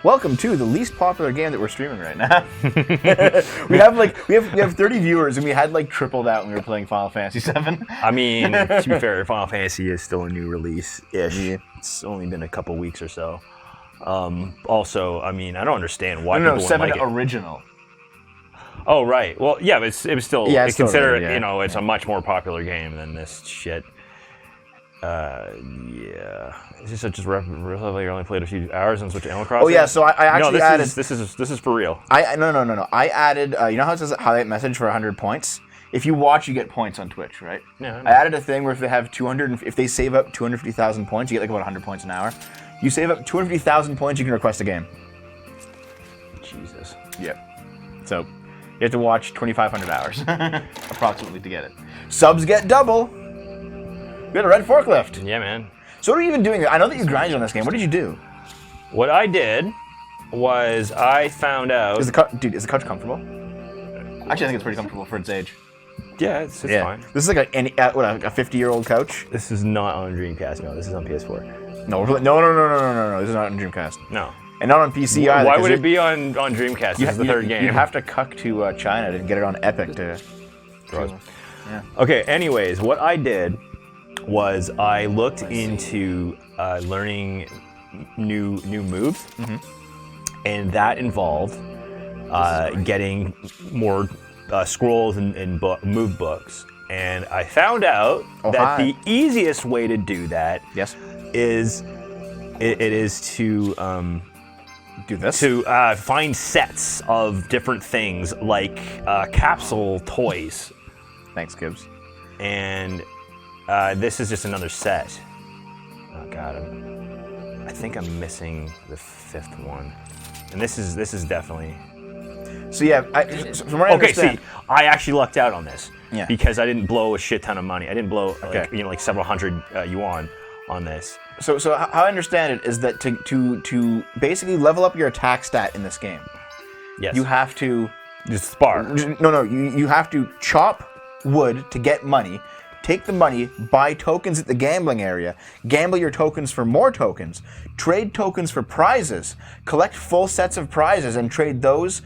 Welcome to the least popular game that we're streaming right now. we have 30 viewers, and we had like triple that when we were playing Final Fantasy VII. I mean, to be fair, Final Fantasy is still a new release-ish. Yeah. It's only been a couple weeks or so. Also, I mean, I don't understand why people wouldn't 7 like it. original. Oh, right. Well, yeah, but it was still, Yeah, it's still consider really, it, yeah. you know, it's a much more popular game than this shit. Yeah. Is this just relatively only played a few hours on Switch Animal Crossing? Oh yeah, so I actually added. This is for real. No. I added. You know how it says highlight message for 100 points? If you watch, you get points on Twitch, right? Yeah. I added a thing where if they have 200, if they save up 250,000 points, you get like about 100 points an hour. You save up 250,000 points, you can request a game. Jesus. Yep. So you have to watch 2,500 hours approximately to get it. Subs get double. We had a red forklift. Yeah, man. So what are you even doing? I know that you grinded on this game. What did you do? What I did was I found out. Is the couch comfortable? Actually, I think it's pretty comfortable for its age. Yeah, it's fine. This is like a 50-year-old couch. This is not on Dreamcast. No, this is on PS4. No. This is not on Dreamcast. No. And not on PC either. Why would it be on Dreamcast? This is the third game. You'd have to cuck to China to get it on Epic to. Yeah. Okay. Anyways, what I did was I looked into learning new moves, and that involved getting more scrolls and move books. And I found out that the easiest way to do that is to do this? To find sets of different things like capsule toys. Thanks, Gibbs. And this is just another set. Oh god, I think I'm missing the 5th one, and this is definitely. So yeah, from what I understand. See, I actually lucked out on this because I didn't blow a shit ton of money. I didn't blow like several hundred yuan on this. So how I understand it is that to basically level up your attack stat in this game, you have to just spar. No, you have to chop wood to get money. Take the money, buy tokens at the gambling area, gamble your tokens for more tokens, trade tokens for prizes, collect full sets of prizes and trade those,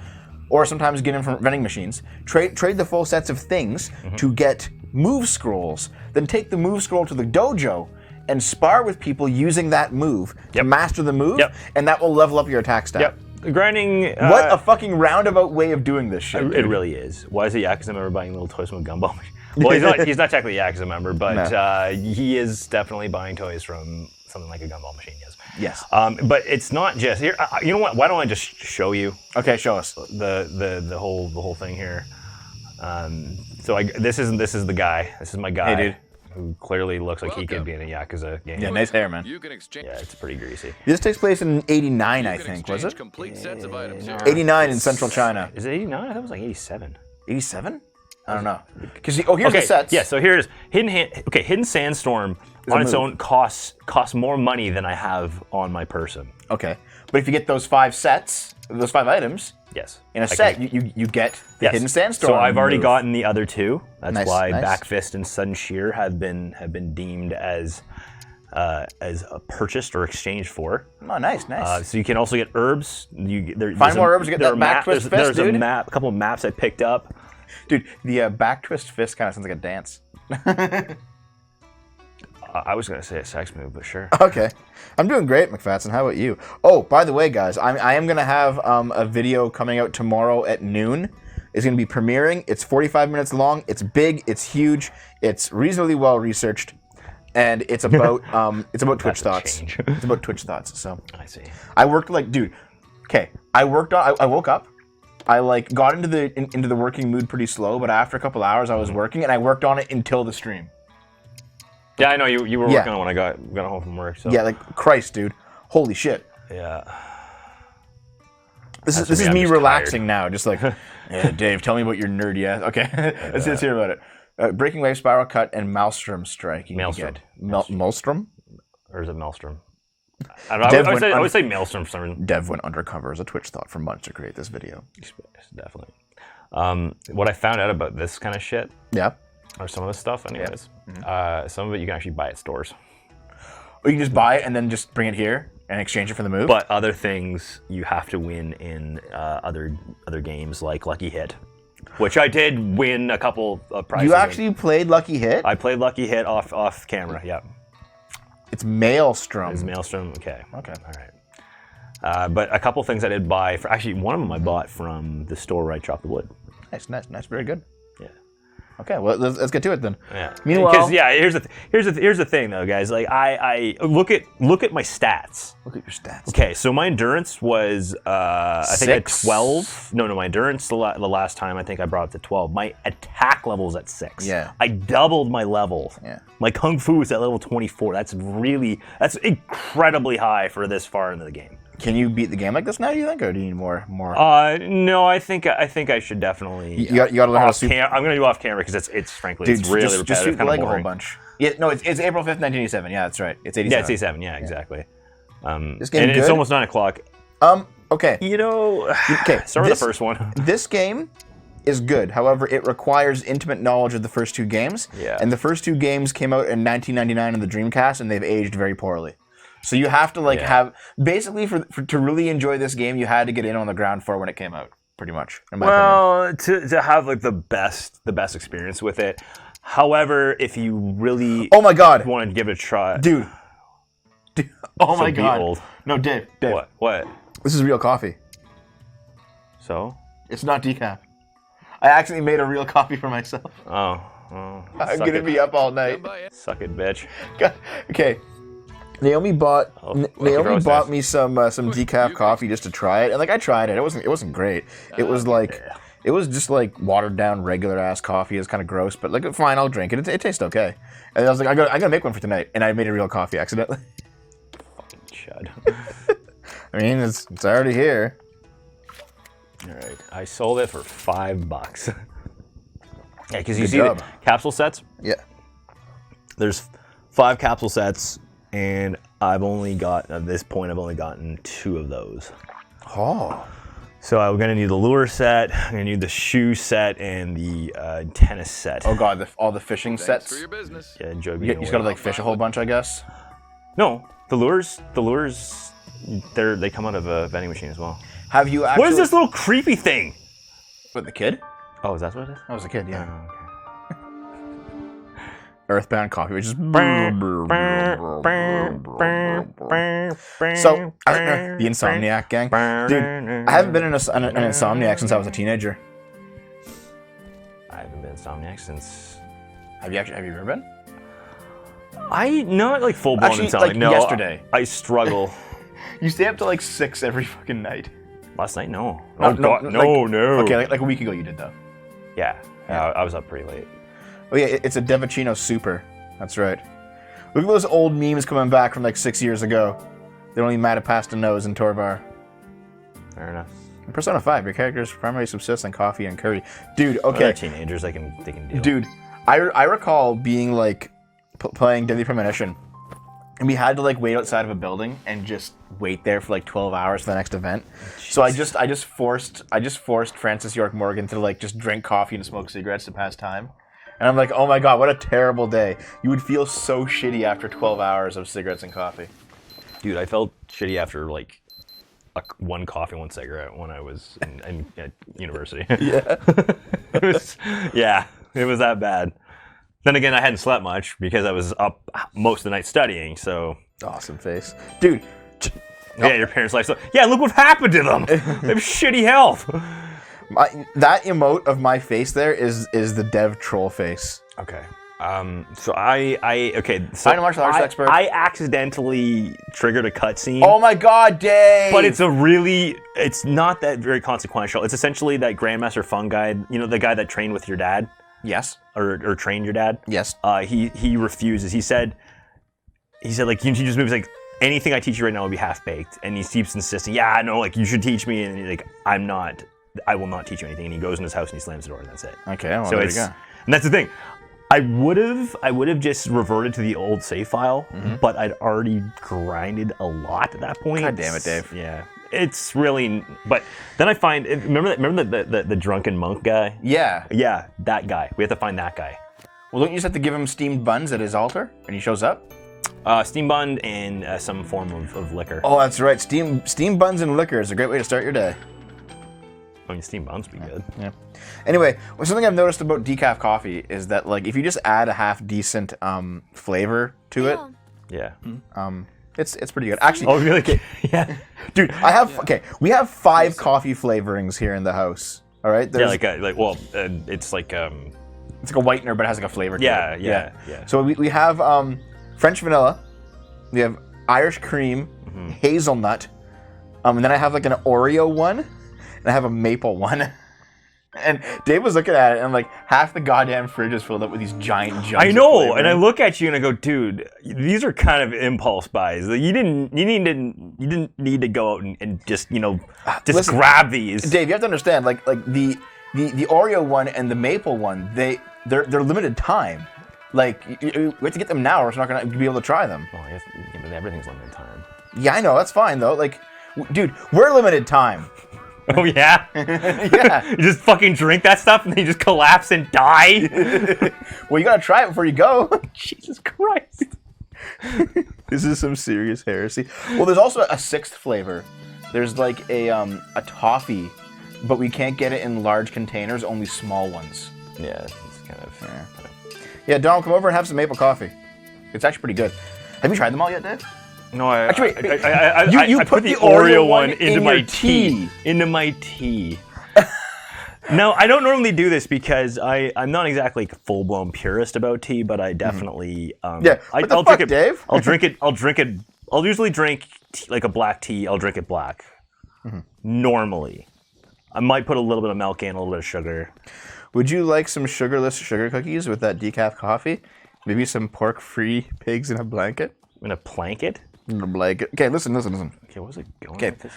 or sometimes get them from vending machines. Trade the full sets of things to get move scrolls, then take the move scroll to the dojo and spar with people using that move to master the move, and that will level up your attack stat. Grinding. What a fucking roundabout way of doing this shit. It really is. Why is a Yakuza member buying little toys from a gumball machine? Well, he's not technically a Yakuza member, but he is definitely buying toys from something like a gumball machine. Yes. But it's not just here. You know what? Why don't I just show you? Okay, show us the whole thing here. This is the guy. This is my guy. Hey, dude. Who clearly looks like he could be in a Yakuza game. Yeah, nice hair, man. Yeah, it's pretty greasy. This takes place in 89, I think, was it? 89 in central China. Is it 89? I thought it was like 87. 87? I don't know. Because here's the sets. Yeah, so here's Hidden Sandstorm on its own costs more money than I have on my person. Okay, but if you get those 5 sets, those 5 items, in a set, you get the Hidden Sandstorm. So I've already gotten the other 2. That's why nice. Back Fist and Sudden Shear have been deemed as purchased or exchanged for. Oh, nice. So you can also get herbs. Find more herbs to get that Back Twist Fist, dude. There's a couple of maps I picked up. Dude, the Back Twist Fist kind of sounds like a dance. I was gonna say a sex move, but sure. Okay, I'm doing great, McFadden. How about you? Oh, by the way, guys, I am gonna have a video coming out tomorrow at noon. It's gonna be premiering. It's 45 minutes long. It's big. It's huge. It's reasonably well researched, and it's about Twitch thoughts. It's about Twitch thoughts. So I see. I worked dude. Okay, I woke up. I got into the working mood pretty slow, but after a couple hours, I was working, and I worked on it until the stream. Yeah, I know you were working on it when I got home from work. So. Yeah, Christ, dude, holy shit. Yeah. This is me relaxing now, just like, yeah, Dave, tell me about your nerdy ass. Okay, let's hear about it. Breaking Wave, Spiral Cut, and Maelstrom Strike. Maelstrom. Maelstrom? Or is it Maelstrom? I would say Maelstrom for some reason. Dev went undercover as a Twitch thought for months to create this video. Definitely. What I found out about this kind of shit. Yeah. Or some of this stuff, anyways. Some of it you can actually buy at stores. Or you can just buy it and then just bring it here And exchange it for the move? But other things you have to win in other games like Lucky Hit, which I did win a couple of prizes. You actually played Lucky Hit? I played Lucky Hit off camera, yeah. It's Maelstrom. It's Maelstrom, okay. Okay. All right. But a couple things I did buy, actually one of them I bought from the store where I chopped the wood. Nice, very good. Yeah. Okay, well let's get to it then. Yeah. Meanwhile, because here's the thing though, guys. Like I look at my stats. Look at your stats. Okay, so my endurance was I think at 6? 12. No, my endurance the last time I think I brought it to 12. My attack level was at 6. Yeah. I doubled my level. Yeah. My kung fu is at level 24. That's incredibly high for this far into the game. Can you beat the game like this now, do you think, or do you need more? No, I think I should definitely. You got to learn how to I'm gonna do off camera because it's frankly it's really repetitive, just shoot the leg a whole boring. bunch. Yeah, no, it's April 5th, 1987. Yeah, that's right. It's 87. Yeah, it's 87. Yeah, exactly. This game and good? it's almost 9 o'clock. Okay. You know, Okay. start with the first one. This game is good. However, it requires intimate knowledge of the first two games. Yeah. And the first two games came out in 1999 on the Dreamcast, and they've aged very poorly. So you have to have basically for to really enjoy this game, you had to get in on the ground floor when it came out, pretty much. In my opinion. To have like the best experience with it. However, if you really Oh my God, want to give it a try, dude. Oh my be God. old. No, Dave. What? This is real coffee. So? It's not decaf. I actually made a real coffee for myself. Oh. I'm gonna be up all night. Suck it, bitch. Okay. Naomi bought me some decaf You coffee just to try it, and like I tried it. It wasn't great. It was like it was just like watered down regular ass coffee. It's kind of gross, but like fine, I'll drink it. It tastes okay. And I was like, I gotta make one for tonight, and I made a real coffee accidentally. Fucking chud. I mean, it's already here. All right, I sold it for $5. Yeah, because you Good see job. the capsule sets. Yeah. There's 5 capsule sets, and at this point, I've only gotten 2 of those. Oh. So I'm gonna need the lure set, I'm gonna need the shoe set, and the tennis set. Oh God, all the fishing Thanks sets. for your business. Yeah, enjoy You being just gotta away. like fish a whole bunch, I guess. No, the lures, they come out of a vending machine as well. Have you actually? What is this little creepy thing? With the kid? Oh, is that what it is? I was a kid, yeah. Oh, okay. Earthbound coffee, which is. So, the Insomniac gang. Dude, I haven't been an Insomniac since I was a teenager. I haven't been Insomniac since. Have you ever been? Not like full blown Actually, Insomniac. like No, yesterday. I struggle. You stay up till like 6 every fucking night. Last night, no. No, Oh, God, no. Okay, like a week ago you did though. Yeah, I was up pretty late. Oh yeah, it's a Devicino Super. That's right. Look at those old memes coming back from like 6 years ago. They're only mad at Pasta Nose and Torvar. Fair enough. In Persona 5, your characters primarily subsist on coffee and curry. Dude, Well, okay. they're teenagers, they can deal. Dude, I recall being like playing Deadly Premonition, and we had to like wait outside of a building and just wait there for like 12 hours for the next event. So I just forced Francis York Morgan to like just drink coffee and smoke cigarettes to pass time. And I'm like, oh my God, what a terrible day. You would feel so shitty after 12 hours of cigarettes and coffee. Dude, I felt shitty after like one coffee, one cigarette when I was at university. Yeah. It was that bad. Then again, I hadn't slept much because I was up most of the night studying, so. Awesome face. Dude. Yeah, your parents' life. So, yeah, look what happened to them. They have shitty health. That emote of my face there is the dev troll face. Okay. So So martial arts expert. I accidentally triggered a cutscene. Oh my God, Dave! But it's not that very consequential. It's essentially that Grandmaster Fung guy, the guy that trained with your dad. Yes. Or trained your dad. Yes. He refuses. He said like, you teach this moves like anything I teach you right now will be half baked, and he keeps insisting. Yeah, no, like you should teach me, and like I will not teach you anything. And he goes in his house and he slams the door, and that's it. Okay. Well, So there you go. and that's the thing. I would have just reverted to the old save file, but I'd already grinded a lot at that point. God damn it, Dave. Yeah, it's really. But then I find remember the drunken monk guy. Yeah. Yeah, that guy. We have to find that guy. Well, don't you just have to give him steamed buns at his altar, and he shows up? Steam bun and some form of liquor. Oh, that's right. Steam buns and liquor is a great way to start your day. I mean, steam buns would be good. Yeah. Anyway, something I've noticed about decaf coffee is that like if you just add a half decent flavor to it, Yeah. it's pretty good. Actually, Oh, really? Yeah. dude, we have 5 coffee flavorings here in the house. All right. Yeah, it's like it's like a whitener, but it has like a flavor to it. yeah. So we have French vanilla, we have Irish cream, hazelnut, and then I have like an Oreo one, and I have a maple one. And Dave was looking at it, and like half the goddamn fridge is filled up with these giant jugs. I of know, flavoring. and I look at you and I go, dude, these are kind of impulse buys. Like, you didn't need to go out and just Listen, grab these. Dave, you have to understand, like the Oreo one and the maple one, they're limited time. Like we have to get them now, or we're not gonna be able to try them. Oh, yes, everything's limited time. Yeah, I know, that's fine though. Like, dude, we're limited time. Oh yeah, Yeah. You just fucking drink that stuff and then you just collapse and die. Well, you gotta try it before you go. Jesus Christ. This is some serious heresy. Well, there's also a 6th flavor. There's like a toffee, but we can't get it in large containers, only small ones. Yeah, it's kind of. Yeah, Donald, come over and have some maple coffee. It's actually pretty good. Have you tried them all yet, Dave? No, I You put the Oreo one into my tea. Into my tea. No, I don't normally do this because I'm not exactly a full-blown purist about tea, but I definitely What the I'll fuck, drink it. Dave? I'll drink it. I'll usually drink like a black tea. I'll drink it black. Normally, I might put a little bit of milk in, a little bit of sugar. Would you like some sugarless sugar cookies with that decaf coffee? Maybe some pork-free pigs in a blanket? In a blanket. In a blanket. Okay, listen. Okay, what's it going? Okay, with this?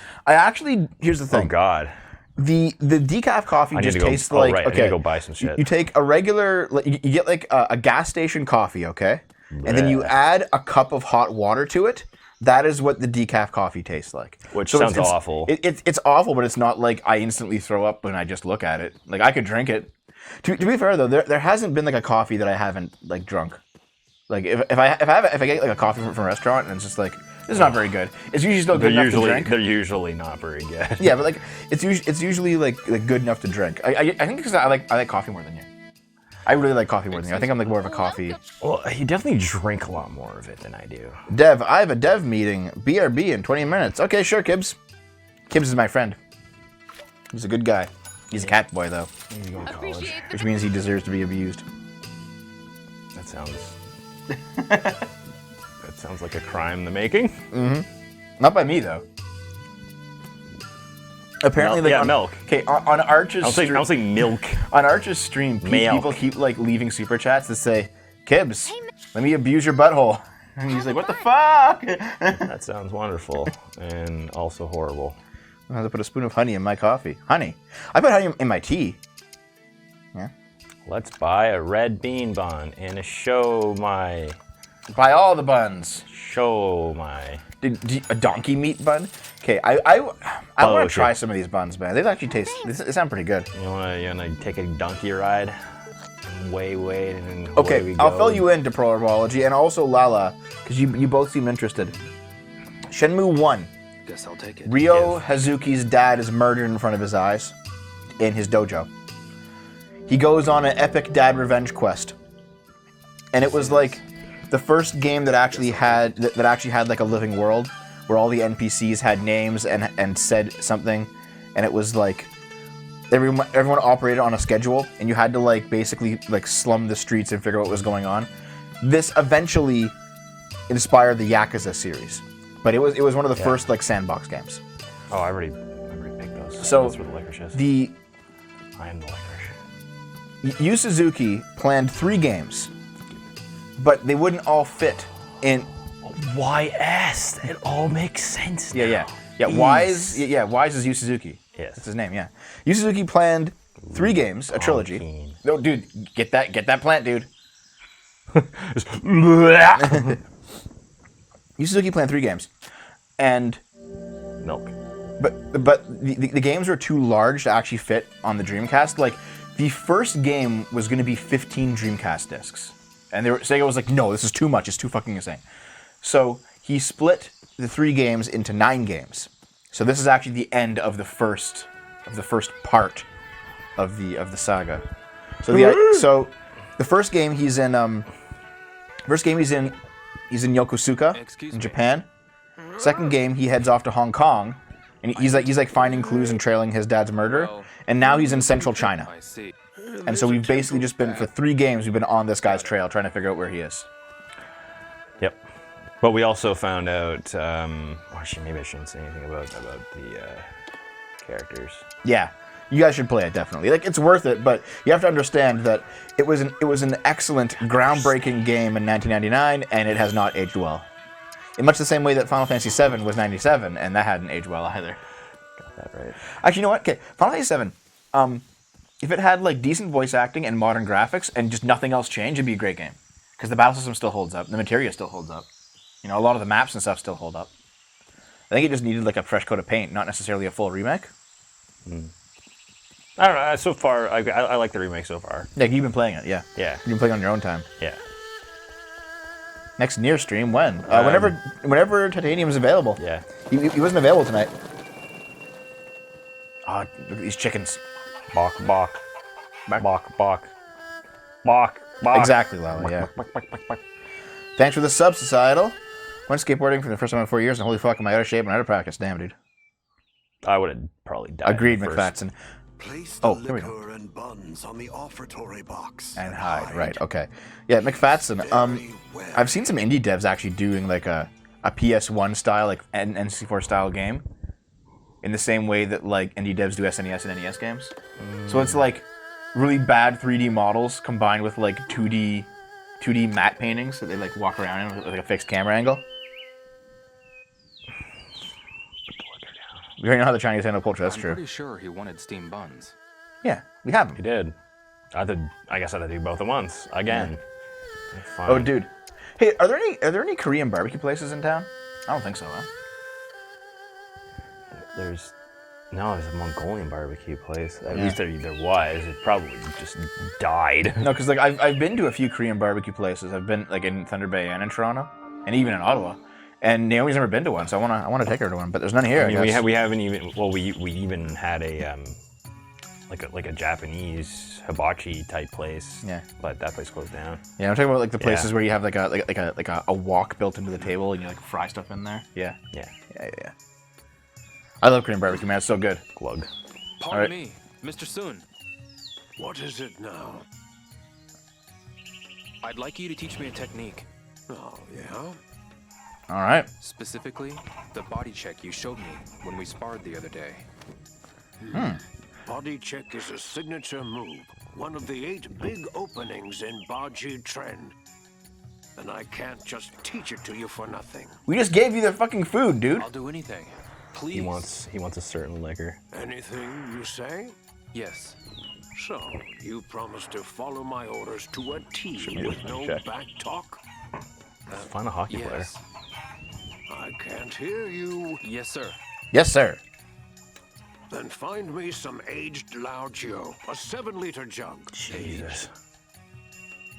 here's the thing. Oh God. The decaf coffee just tastes like right, okay. I need to go buy some shit. You take a regular, you get like a gas station coffee, okay, and then you add a cup of hot water to it. That is what the decaf coffee tastes like. Which So sounds awful. It's awful, but it's not like I instantly throw up when I just look at it. Like I could drink it. To be fair though, there hasn't been like a coffee that I haven't like drunk. Like if I get like a coffee from a restaurant and it's just like this is not very good. It's usually still good enough to drink. They're usually not very good. Yeah, but like it's usually like good enough to drink. I think because I like coffee more than you. I really like coffee more than you. I think I'm like more of a coffee. Well, you definitely drink a lot more of it than I do. Dev, I have a dev meeting. BRB in 20 minutes. Okay, sure, Kibbs. Kibbs is my friend. He's a good guy. He's a cat boy though, He's going to college. which means he deserves to be abused. That sounds. That sounds like a crime in the making. Not by me though. Apparently, Milk. Okay, on Arch's I'll say milk. on Arch's stream, Milk. people keep like leaving super chats that say, "Kibbs, let me abuse your butthole," and he's like, "What the fuck?" That sounds wonderful and also horrible. I have to put a spoon of honey in my coffee. Honey, I put honey in my tea. Yeah. Let's buy a red bean bun and Buy all the buns. a A donkey meat bun? Okay, I want Oh, to try some of these buns, man. They actually they sound pretty good. You wanna take a donkey ride? Wait, and away Okay, we go. I'll fill you in to pro herbology and also Lala, because you both seem interested. Shenmue 1. Guess I'll take it. Ryo Hazuki's dad is murdered in front of his eyes in his dojo. He goes on an epic dad revenge quest. And it was like the first game that actually had like a living world where all the NPCs had names and said something, and it was like everyone operated on a schedule, and you had to like basically like slum the streets and figure out what was going on. This eventually inspired the Yakuza series, but it was one of the first like sandbox games. Oh, I already picked those. So that's where the licorice is. I am the licorice. Yu Suzuki planned 3 games, but they wouldn't all fit in. YS. It all makes sense now. Yeah. Wise is Yu Suzuki. Yes. That's his name. Yeah. Yu Suzuki planned 3 games, a trilogy. Keen. No, dude, get that plant, dude. Yu Suzuki planned 3 games, and Milk. but the games were too large to actually fit on the Dreamcast. Like the first game was going to be 15 Dreamcast discs, and Sega was like, "No, this is too much. It's too fucking insane." So he split the 3 games into 9 games. So this is actually the end of the first part of the saga. So the first game he's in Yokosuka in Japan. Second game he heads off to Hong Kong, and he's like finding clues and trailing his dad's murder. And now he's in central China. And so we've basically just been, for 3 games, we've been on this guy's trail trying to figure out where he is. Yep. But we also found out, actually maybe I shouldn't say anything about the characters. Yeah. You guys should play it, definitely. Like, it's worth it, but you have to understand that it was an excellent, groundbreaking game in 1999, and it has not aged well. In much the same way that Final Fantasy VII was 97, and that hadn't aged well either. Got that right. Actually, you know what? Okay, Final Fantasy VII, if it had like decent voice acting and modern graphics and just nothing else changed, it'd be a great game. Because the battle system still holds up, the materia still holds up. You know, a lot of the maps and stuff still hold up. I think it just needed like a fresh coat of paint, not necessarily a full remake. I don't know. So far, I like the remake so far. Yeah, you've been playing it, yeah. Yeah. You've been playing on your own time. Yeah. Next near stream, when? Whenever Titanium's available. Yeah. He wasn't available tonight. Oh, look at these chickens. Bok, bok. Bok, bok. Bok, bok. Exactly, Lala, yeah. Bok, bok, bok, bok. Thanks for the sub, Societal. Went skateboarding for the first time in 4 years, and holy fuck, am I out of shape and out of practice. Damn, dude. I would have probably died. Agreed, first. McFatson. Place the Here we go. liquor and buns on the offertory box. And hide, right, okay. Yeah, McFatson, I've seen some indie devs actually doing like a PS1 style, like N64 style game. In the same way that like indie devs do SNES and NES games. So it's like really bad 3D models combined with like 2D matte paintings that they like walk around in with like a fixed camera angle. We already know how the Chinese handle culture, that's I'm true. pretty sure he wanted steamed buns. Yeah, we have He them. did. I guess I had to do both at once again. Fine. Oh, dude. Hey, are there any Korean barbecue places in town? I don't think so, huh? There's a Mongolian barbecue place. At least there was. It probably just died. No, because like I've been to a few Korean barbecue places. I've been like in Thunder Bay and in Toronto, and even in Ottawa. And Naomi's never been to one, so I want to take her to one. But there's none here. I mean, I guess. we haven't even. Well, we even had a like a Japanese hibachi type place. Yeah. But that place closed down. Yeah, I'm talking about like the places Yeah. where you have like a wok built into the table and you like fry stuff in there. Yeah. Yeah. Yeah. I love Korean barbecue, man. It's so good. Glug. Pardon right. me, Mr. Soon. What is it now? I'd like you to teach me a technique. Oh, yeah? All right. Specifically, the body check you showed me when we sparred the other day. Body check is a signature move. One of the 8 big openings in Baji Trend. And I can't just teach it to you for nothing. We just gave you the fucking food, dude. I'll do anything. Please. He wants a certain liquor. Anything you say? Yes. So, you promise to follow my orders to a T be with a no check. back talk? Find a hockey Yes. I can't hear you. Yes, sir. Yes, sir. Then find me some aged Lao Gio, a 7-liter jug. player. Jesus.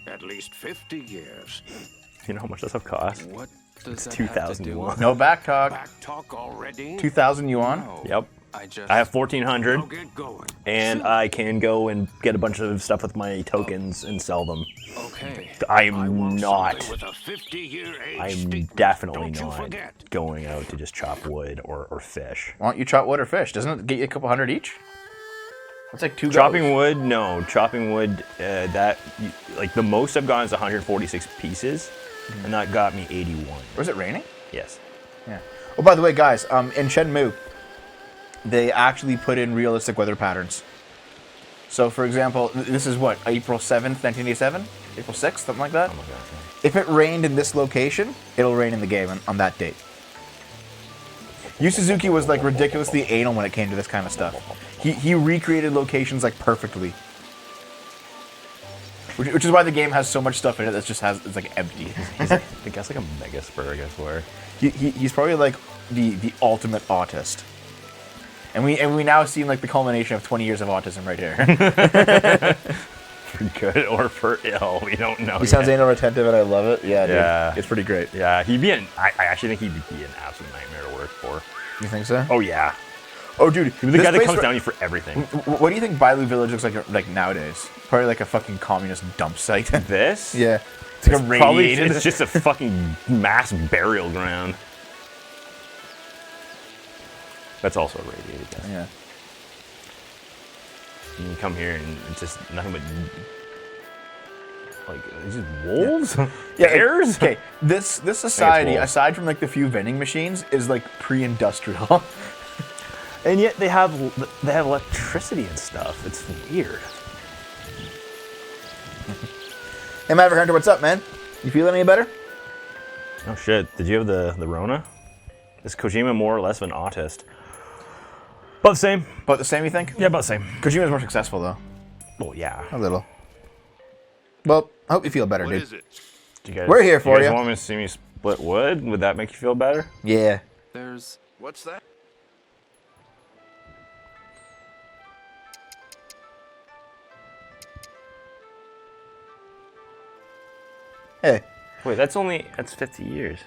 At least 50 years. You know how much that stuff costs? What does that 2,000 have to do? yuan. No back talk. Back talk already? 2,000 yuan. No. Yep. I just. I have 1,400, Now get going. and I can go and get a bunch of stuff with my tokens and sell them. Okay. I I'm want not. something with a 50-year age I'm statement. definitely Don't you not forget. going out to just chop wood or fish. Why don't you chop wood or fish? Doesn't it get you a couple hundred each? That's like 2 Chopping goes. wood, no. Chopping wood, like the most I've gotten is 146 pieces, and that got me 81. Was it raining? Yes. Yeah. Oh, by the way, guys, in Shenmue, they actually put in realistic weather patterns. So, for example, this is what, April 7th, 1987? April 6th, something like that? Oh my god. If it rained in this location, it'll rain in the game on that date. Yu Suzuki was like ridiculously anal when it came to this kind of stuff. He recreated locations like perfectly. Which is why the game has so much stuff in it that just it's like empty. I guess like a mega spur, I guess, where. He's probably like the ultimate autist. And we now see like the culmination of 20 years of autism right here. for good or for ill. We don't know. He sounds yet. anal retentive, and I love it. Yeah, dude. Yeah. It's pretty great. Yeah, he'd be I actually think he'd be an absolute nightmare to work for. You think so? Oh yeah. Oh, dude. He'd be the guy that comes down on you for everything. What do you think Bailu Village looks like nowadays? Probably like a fucking communist dump site. This? Yeah. It's like a Probably radiated. it's just a fucking mass burial ground. That's also a radiated guy. Yeah. And you come here and it's just nothing but like it's just wolves, Yeah, bears. Okay, this society, wolves. aside from like the few vending machines, is like pre-industrial. And yet they have electricity and stuff. It's weird. Hey, Maverick Hunter, what's up, man? You feeling any better? Oh shit! Did you have the Rona? Is Kojima more or less of an autist? About the same. About the same, you think? Yeah, about the same. Kojima's more successful, though. Well, yeah. A little. Well, I hope you feel better, What dude. is it? Do you guys, We're here for you. you. Guys want me to see me split wood? Would that make you feel better? Yeah. There's What's that? Hey, Wait, that's 50 years.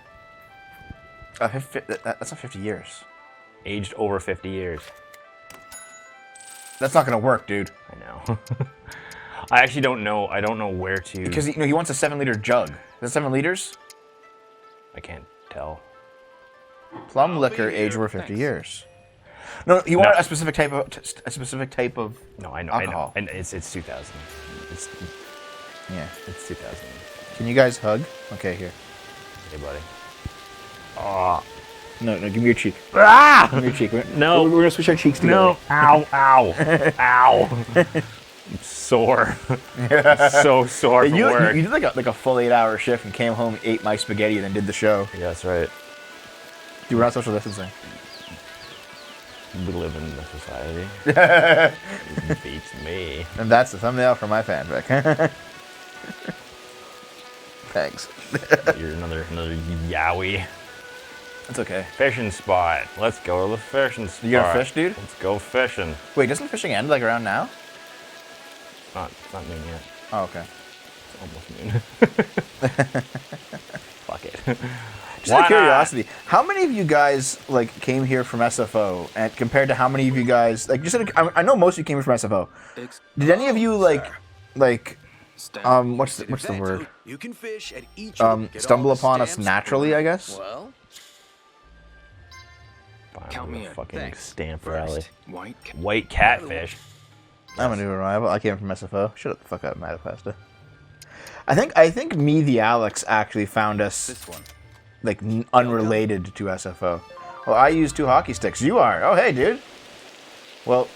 that's not 50 years. Aged over 50 years. That's not gonna work, dude. I know. I actually don't know. I don't know where to. Because he wants a 7-liter jug. Is that 7 liters? I can't tell. Plum I'll liquor be aged here. over 50 Thanks. years. No, you want No. a specific type of. No, I know. Alcohol. I know. And it's 2000. Yeah. It's 2000. Can you guys hug? Okay, here. Hey, buddy. Oh. No, give me your cheek. Ah! Give me your cheek. No. We're gonna switch our cheeks together. No. Ow! Ow! Ow! I'm sore. I'm so sore from work. You did like a full 8-hour shift and came home, ate my spaghetti, and then did the show. Yeah, that's right. Dude, we're not social distancing. We live in a society. It beats me. And that's the thumbnail for my fanfic. Thanks. You're another yowie. That's okay. Fishing spot. Let's go to the fishing spot. You gonna fish, dude? Let's go fishing. Wait, doesn't fishing end like around now? It's not noon yet. Oh, okay. It's almost noon. Fuck it. Just out of curiosity, how many of you guys like came here from SFO, and compared to how many of you guys like I know most of you came here from SFO. Did any of you what's the word? You can fish at each Stumble upon us naturally, I guess. Well, Count me in. Fucking Thanks. stamp rally. White White catfish. I'm a new arrival. I came from SFO. Shut up the fuck up, Matapasta. I think me, the Alex, actually found us This one. like unrelated to SFO. Well, I use 2 hockey sticks. You are. Oh, hey, dude. Well,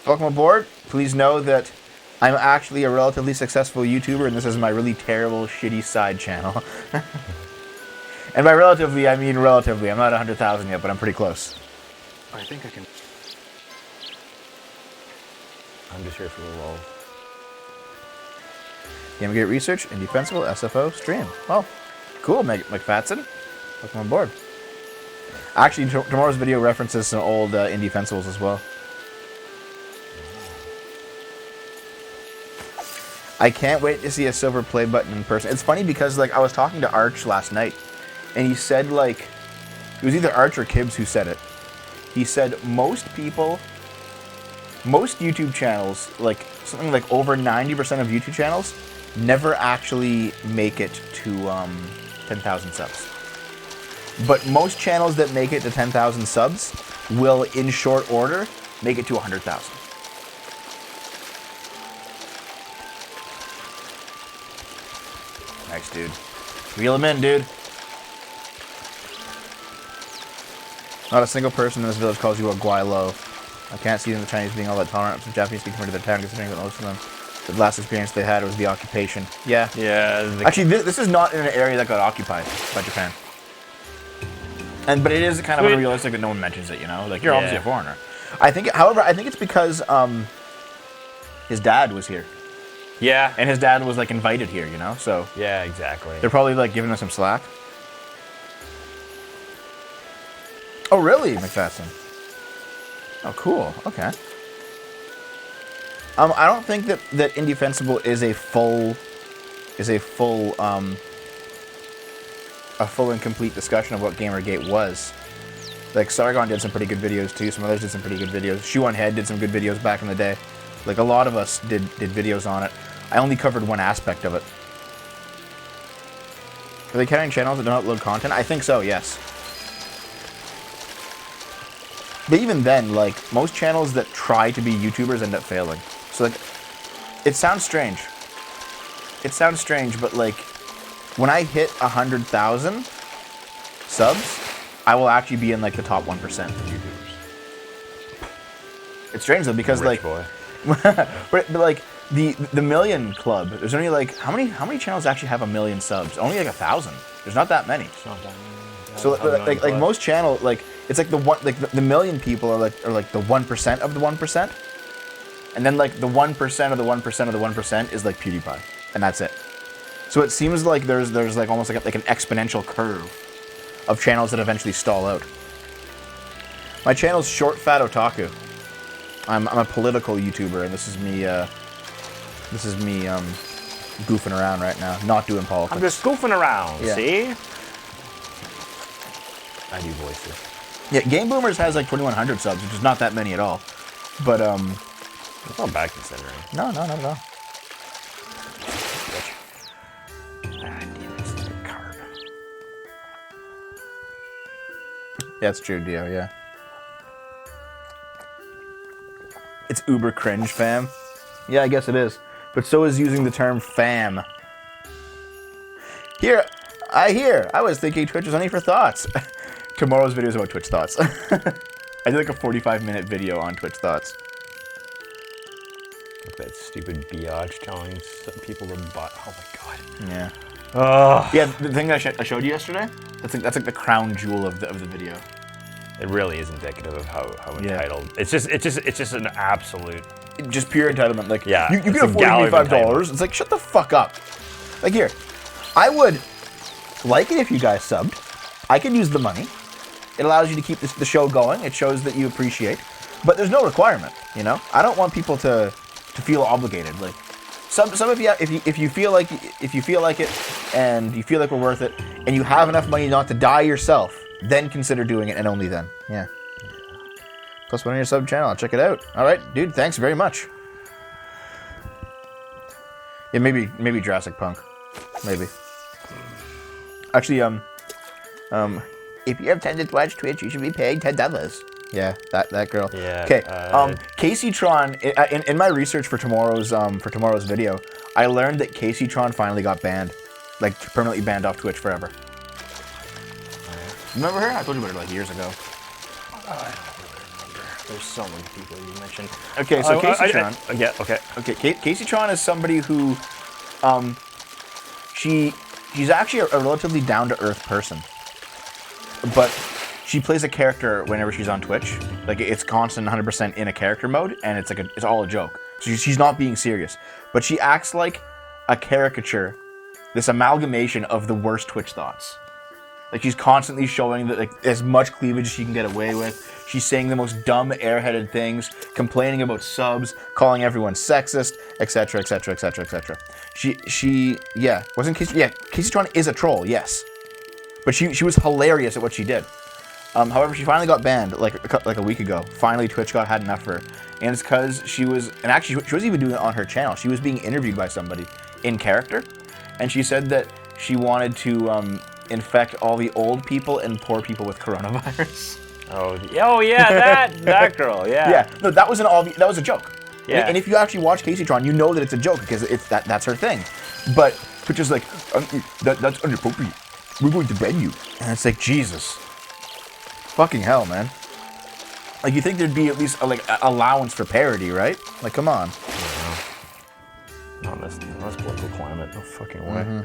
welcome aboard. Please know that I'm actually a relatively successful YouTuber, and this is my really terrible, shitty side channel. And by relatively, I mean relatively. I'm not 100,000 yet, but I'm pretty close. I think I can. I'm just here for the lol. Gamergate Research, Indefensible, SFO, stream. Well, cool, McFatson. Welcome on board. Actually, tomorrow's video references some old Indefensibles as well. I can't wait to see a silver play button in person. It's funny because like I was talking to Arch last night, and he said like, it was either Arch or Kibbs who said it. He said most YouTube channels, like something like over 90% of YouTube channels, never actually make it to 10,000 subs. But most channels that make it to 10,000 subs will, in short order, make it to 100,000. Nice, dude. Reel him in, dude. Not a single person in this village calls you a Guaylo. I can't see the Chinese being all that tolerant of Japanese speaking compared to their town, considering that most of them, the last experience they had was the occupation. Yeah. Yeah. Actually, this is not in an area that got occupied by Japan. But it is kind of unrealistic that no one mentions it, you know? Like, you're obviously a foreigner. However, I think it's because his dad was here. Yeah. And his dad was, like, invited here, you know? So Yeah, exactly. they're probably, like, giving us some slack. Oh, really, McFadden? Oh, cool. Okay. I don't think that Indefensible is a full and complete discussion of what Gamergate was. Like Sargon did some pretty good videos too. Some others did some pretty good videos. Shoe on Head did some good videos back in the day. Like a lot of us did videos on it. I only covered one aspect of it. Are they counting channels that don't upload content? I think so, yes. But even then, like, most channels that try to be YouTubers end up failing. So, like, it sounds strange. It sounds strange, but, like, when I hit 100,000 subs, I will actually be in, like, the top 1% of YouTubers. It's strange, though, because, Rich like... boy. but, like, the million club, there's only, like... How many channels actually have 1 million subs? Only, like, 1,000. There's not that many. It's not that many. So like most channel, like it's like the million people are like the 1% of the 1%, and then like the 1% of the 1% of the 1% is like PewDiePie, and that's it. So it seems like there's like almost like an exponential curve of channels that eventually stall out. My channel's Short Fat Otaku. I'm a political YouTuber, and this is me goofing around right now, not doing politics. I'm just goofing around, Yeah. see? I do voices. Yeah, Game Boomers has like 2,100 subs, which is not that many at all. But It's not bad considering. no, not at all. Ah, damn it, it's a card. Yeah, it's true, Dio. Yeah. It's uber cringe, fam. Yeah, I guess it is. But so is using the term fam. I was thinking Twitch was only for thoughts. Tomorrow's video is about Twitch thoughts. I did like a 45-minute video on Twitch thoughts. Look at that stupid biatch telling people to buy. Oh my god. Yeah. Oh. Yeah, the thing I showed you yesterday. That's like the crown jewel of the video. It really is indicative of how Yeah. entitled. It's just an absolute. Just pure entitlement. Like, Yeah, you can it's a afford gallery of $85. entitlement. It's like, shut the fuck up. Like, here, I would like it if you guys subbed. I could use the money. It allows you to keep the show going. It shows that you appreciate. But there's no requirement, you know? I don't want people to feel obligated. Like, some of you, if you feel like it, and you feel like we're worth it, and you have enough money not to die yourself, then consider doing it, and only then. Yeah. Plus one on your sub channel. Check it out. All right, dude. Thanks very much. Yeah, maybe Jurassic Punk. Maybe. Actually, if you have time to watch Twitch, you should be paying $10. Yeah, that girl. Yeah. Okay. Casey Tron. In my research for tomorrow's video, I learned that Casey Tron finally got banned, like permanently banned off Twitch forever. Remember her? I told you about her like years ago. I don't really remember. There's so many people you mentioned. Okay, so Casey Tron. Yeah. Okay. Okay, Casey Tron is somebody who, she's actually a relatively down-to-earth person, but she plays a character whenever she's on Twitch. Like, it's constant 100% in a character mode, and it's like it's all a joke. So she's not being serious, but she acts like a caricature, this amalgamation of the worst Twitch thoughts. Like, she's constantly showing that, like, as much cleavage as she can get away with. She's saying the most dumb, airheaded things, complaining about subs, calling everyone sexist, etc., etc., etc., etc. Casey Tron is a troll, yes. But she was hilarious at what she did. However, she finally got banned like a week ago. Finally, Twitch had enough of her. And it's because she wasn't even doing it on her channel. She was being interviewed by somebody in character. And she said that she wanted to infect all the old people and poor people with coronavirus. Oh yeah, that girl. Yeah. Yeah, no, that was a joke. Yeah. And if you actually watch Casey Tron, you know that it's a joke because that's her thing. But Twitch is like, that's inappropriate. We're going to ban you. And it's like, Jesus. Fucking hell, man. Like, you think there'd be at least a allowance for parody, right? Like, come on. Not in this political climate. No fucking way. Mm-hmm.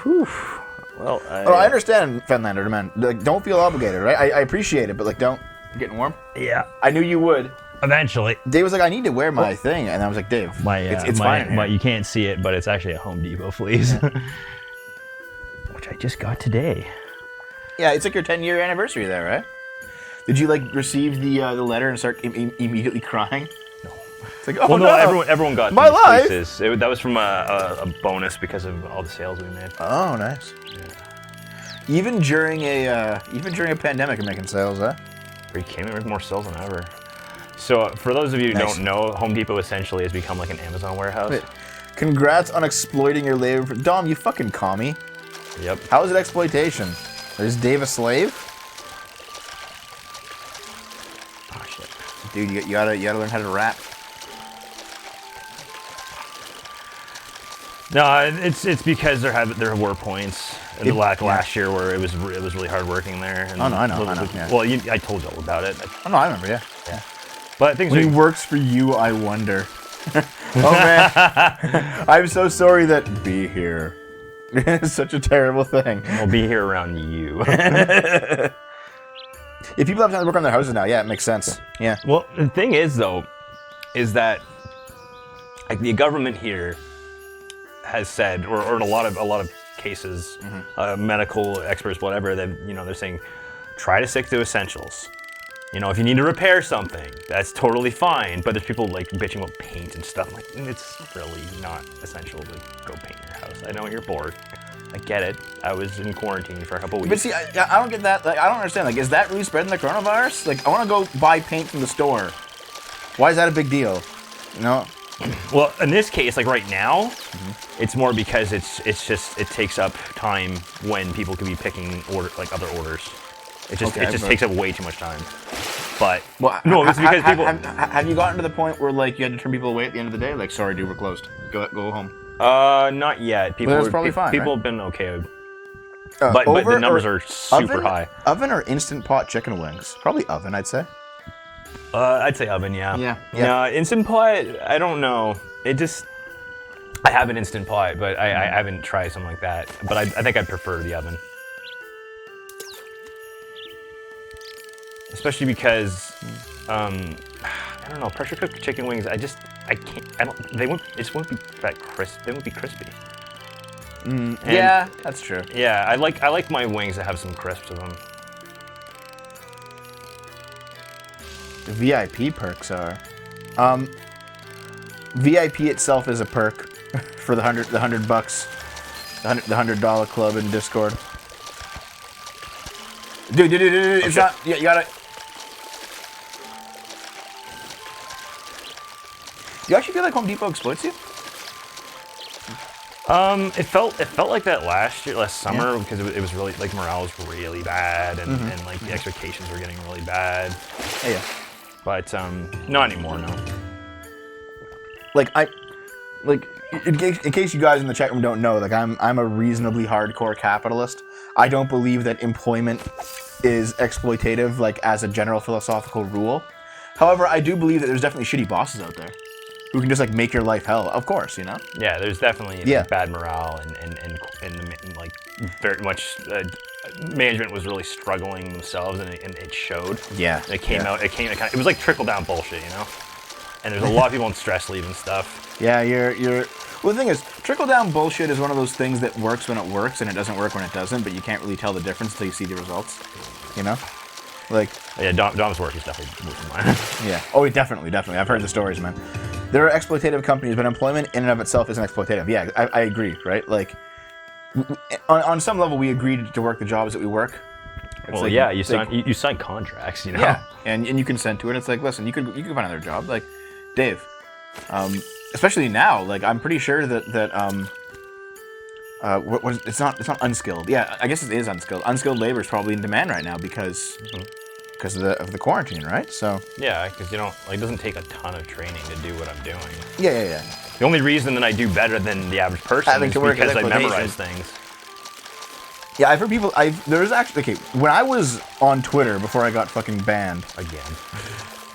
Whew. Well, I understand, Fenlander, man. Like, don't feel obligated, right? I appreciate it, but like, don't. I'm getting warm. Yeah. I knew you would. Eventually. Dave was like, I need to wear my thing, and I was like, Dave, it's fine in here. You can't see it, but it's actually a Home Depot fleece, which I just got today. Yeah, it's like your 10-year anniversary there, right? Did you like receive the letter and start immediately crying? No. It's like, oh Well, no, no, everyone got My these life! places. That was from a bonus because of all the sales we made. Oh, nice. Even during a pandemic, you're making sales, huh? Are you kidding me? We have more sales than ever. So, for those of you who Nice. don't know, Home Depot essentially has become like an Amazon warehouse. Wait, congrats on exploiting your labor. Dom, you fucking commie. Yep. How is it exploitation? Is Dave a slave? Oh shit. Dude, you gotta learn how to rap. No, it's because there were points in the last year where it was really hard working there. And Oh, no, I know, yeah. Well, I told you all about it. Oh no, I remember, yeah. But things When he are, works for you, I wonder. Oh man, I'm so sorry that be here is such a terrible thing. will be here around you. If people have time to work on their houses now, yeah, it makes sense. Yeah. Well, the thing is though, is that like the government here has said, or in a lot of cases, medical experts, whatever, that they're saying, try to stick to essentials. If you need to repair something, that's totally fine. But there's people like bitching about paint and stuff. I'm like, it's really not essential to go paint your house. I know you're bored. I get it. I was in quarantine for a couple weeks. But see, I don't get that. Like, I don't understand. Like, is that really spreading the coronavirus? Like, I want to go buy paint from the store. Why is that a big deal? Well, in this case, like right now, it's more because it takes up time when people could be picking other orders. It just takes up way too much time. But no, it's because people. Have you gotten to the point where like you had to turn people away at the end of the day? Like, sorry, dude, we're closed. Go home. Not yet. People. That's probably fine. People right? have been okay. But the numbers are super high. Oven or instant pot chicken wings? Probably oven, I'd say. I'd say oven, yeah. Yeah. No, instant pot, I don't know. I have an instant pot, but I haven't tried something like that. But I think I'd prefer the oven. Especially because, I don't know, pressure cooked chicken wings, it just won't be that crisp. They won't be crispy. Yeah, that's true. Yeah, I like my wings that have some crisp to them. The VIP perks are, VIP itself is a perk for the $100, the $100 club in Discord. Dude, it's not. You gotta. Do you actually feel like Home Depot exploits you? It felt like that last summer because it was really like morale was really bad and like the expectations were getting really bad. Yeah. But not anymore, no. In case you guys in the chat room don't know, like I'm a reasonably hardcore capitalist. I don't believe that employment is exploitative, like as a general philosophical rule. However, I do believe that there's definitely shitty bosses out there who can just like make your life hell. Of course, Yeah, there's definitely bad morale and like very much management was really struggling themselves and it showed. Yeah. It came out. It was like trickle down bullshit, And there's a lot of people on stress leave and stuff. Yeah, you're. Well, the thing is, trickle down bullshit is one of those things that works when it works and it doesn't work when it doesn't. But you can't really tell the difference until you see the results. Like. Yeah, Dom's work is definitely worse than mine. Yeah. Oh, definitely. I've heard the stories, man. There are exploitative companies, but employment in and of itself isn't exploitative. Yeah, I agree, right? Like, on some level, we agreed to work the jobs that we work. Well, yeah, you sign contracts, Yeah, and you consent to it. It's like, listen, you could find another job. Like, Dave, especially now, like I'm pretty sure that it's not unskilled. Yeah, I guess it is unskilled. Unskilled labor is probably in demand right now because of the quarantine, right? So yeah, because it doesn't take a ton of training to do what I'm doing. Yeah. The only reason that I do better than the average person is because I memorize things. Yeah, I've heard people. There's actually when I was on Twitter before I got fucking banned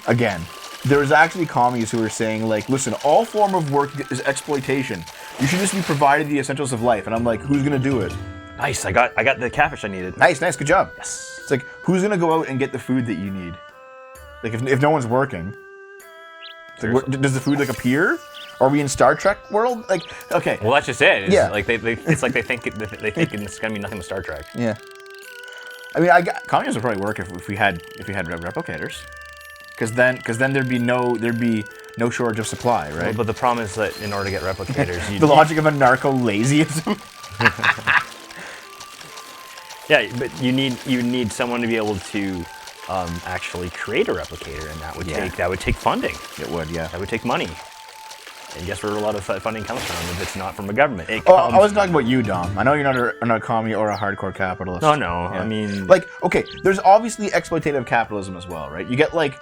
again. There was actually commies who were saying like, listen, all form of work is exploitation. You should just be provided the essentials of life. And I'm like, who's gonna do it? Nice, I got the catfish I needed. Nice, good job. Yes. It's like, who's gonna go out and get the food that you need? Like, if no one's working, it's like, does the food like appear? Are we in Star Trek world? Like, okay. Well, that's just it. It's Yeah. Like it's like they think it's gonna be nothing but Star Trek. Yeah. I mean, communism would probably work if we had replicators, because then there'd be no shortage of supply, right? But the problem is that in order to get replicators, you The logic of anarcho-lazyism. yeah, but you need someone to be able to actually create a replicator, and that would take funding. It would, yeah. That would take money. And guess where a lot of funding comes from if it's not from a government. Oh, I wasn't talking about you, Dom. I know you're not a commie or a hardcore capitalist. No, no. Yeah. I mean, like, okay, there's obviously exploitative capitalism as well, right? You get like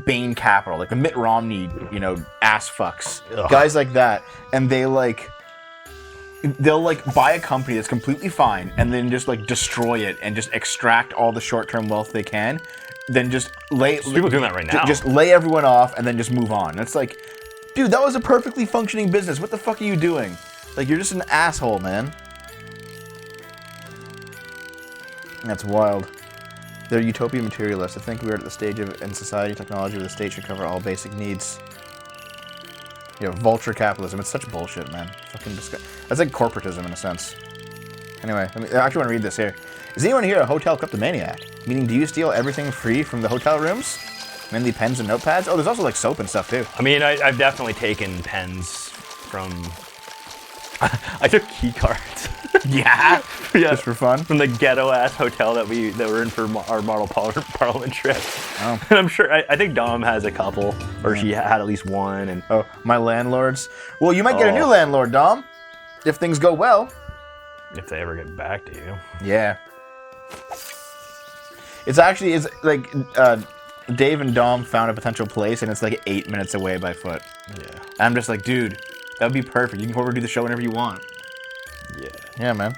Bain Capital, like the Mitt Romney, ass fucks, guys like that, and they'll buy a company that's completely fine and then just like destroy it and just extract all the short-term wealth they can, then just people doing that right now. Just lay everyone off and then just move on. It's like, dude, that was a perfectly functioning business. What the fuck are you doing? Like, you're just an asshole, man. That's wild. They're utopia materialists. I think we're at the stage in society, technology, where the state should cover all basic needs. Vulture capitalism. It's such bullshit, man. Fucking disgusting. That's like corporatism in a sense. Anyway, I actually want to read this here. Is anyone here a hotel kleptomaniac? Meaning, do you steal everything free from the hotel rooms? Mainly pens and notepads? Oh, there's also like soap and stuff too. I mean, I've definitely taken pens from... I took key cards. Yeah? Just for fun? From the ghetto-ass hotel that we're in for our model parliament trip. Oh. And I'm sure, I think Dom has a couple, or she had at least one. And oh, my landlords. Well, you might get a new landlord, Dom, if things go well. If they ever get back to you. Yeah. It's like... Dave and Dom found a potential place, and it's like 8 minutes away by foot. Yeah. And I'm just like, dude, that would be perfect. You can come over and do the show whenever you want. Yeah. Yeah, man.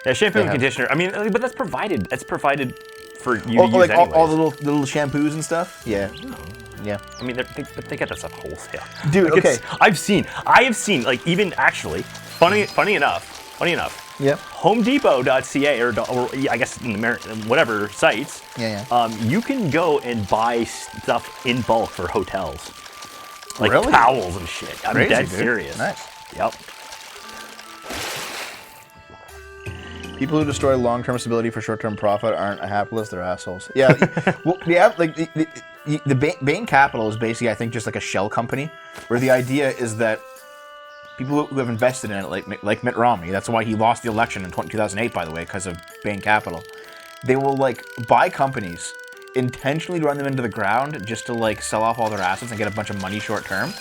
Yeah, shampoo and conditioner. I mean, but that's provided. That's provided for you to use like anyways. all the little shampoos and stuff. Yeah. No. Yeah. I mean, they get that stuff wholesale. Dude, like okay. I have seen, like, even actually, funny enough. Yeah. HomeDepot.ca or I guess in whatever sites. Yeah. You can go and buy stuff in bulk for hotels, like Really? towels and shit. I'm Crazy, dead dude. serious. Nice. Yep. People who destroy long-term stability for short-term profit aren't a capitalist; they're assholes. Yeah. Well, yeah. Like the Bain Capital is basically, I think, just like a shell company, where the idea is that people who have invested in it, like Mitt Romney, that's why he lost the election in 2008, by the way, because of Bain Capital. They will like buy companies, intentionally run them into the ground just to like sell off all their assets and get a bunch of money short term.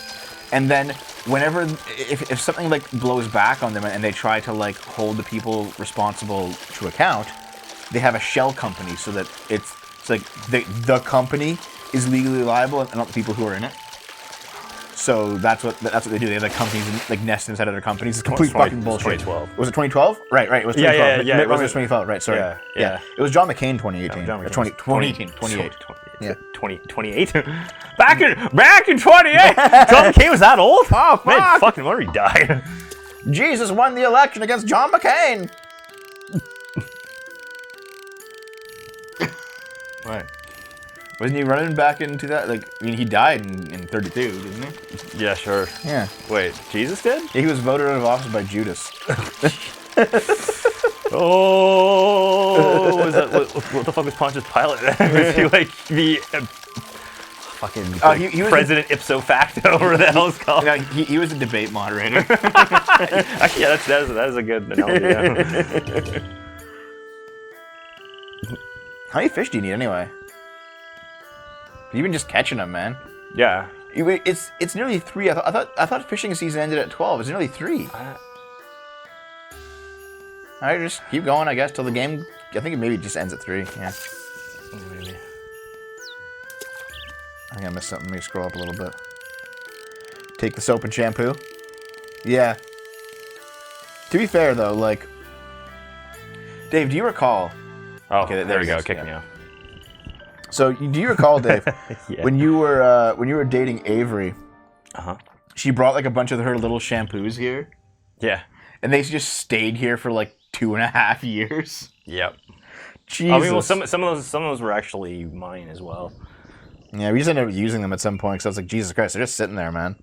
And then if something like blows back on them and they try to like hold the people responsible to account, they have a shell company so that it's like the company is legally liable and not the people who are in it. So that's what they do. They have like companies like nest inside other companies. It's complete fucking bullshit. 2012. Was it 2012? Right. It was 2012. Yeah. Mitt Romney was 2012. Right. Sorry. Yeah. It was John McCain 2018. John McCain 2018. 28. Yeah. 28. Back in 28. John McCain was that old? Oh, fuck. Man, fucking wonder he died. Jesus won the election against John McCain. Right. Wasn't he running back into that? Like, I mean, he died in 32, didn't he? Yeah, sure. Yeah. Wait, Jesus did? He was voted out of office by Judas. Oh, what the fuck was Pontius Pilate? Was he like the fucking he was president ipso facto, or the hell it's called? Yeah, he was a debate moderator. Actually, yeah, that is a good analogy. Yeah. How many fish do you need anyway? You've been just catching them, man. Yeah. It's nearly 3. I thought fishing season ended at 12. It's nearly 3. Alright, just keep going, I guess, till the game. I think it maybe just ends at 3. Yeah. Maybe. I think I missed something. Let me scroll up a little bit. Take the soap and shampoo. Yeah. To be fair, though, like, Dave, do you recall? Oh, okay, there we go. Kick me off. So, do you recall, Dave, Yeah. when you were dating Avery? Uh-huh. She brought like a bunch of her little shampoos here, Yeah. and they just stayed here for like 2.5 years. Yep. Jesus. I mean, well, some of those were actually mine as well. Yeah, we just ended up using them at some point because I was like, Jesus Christ, they're just sitting there, man.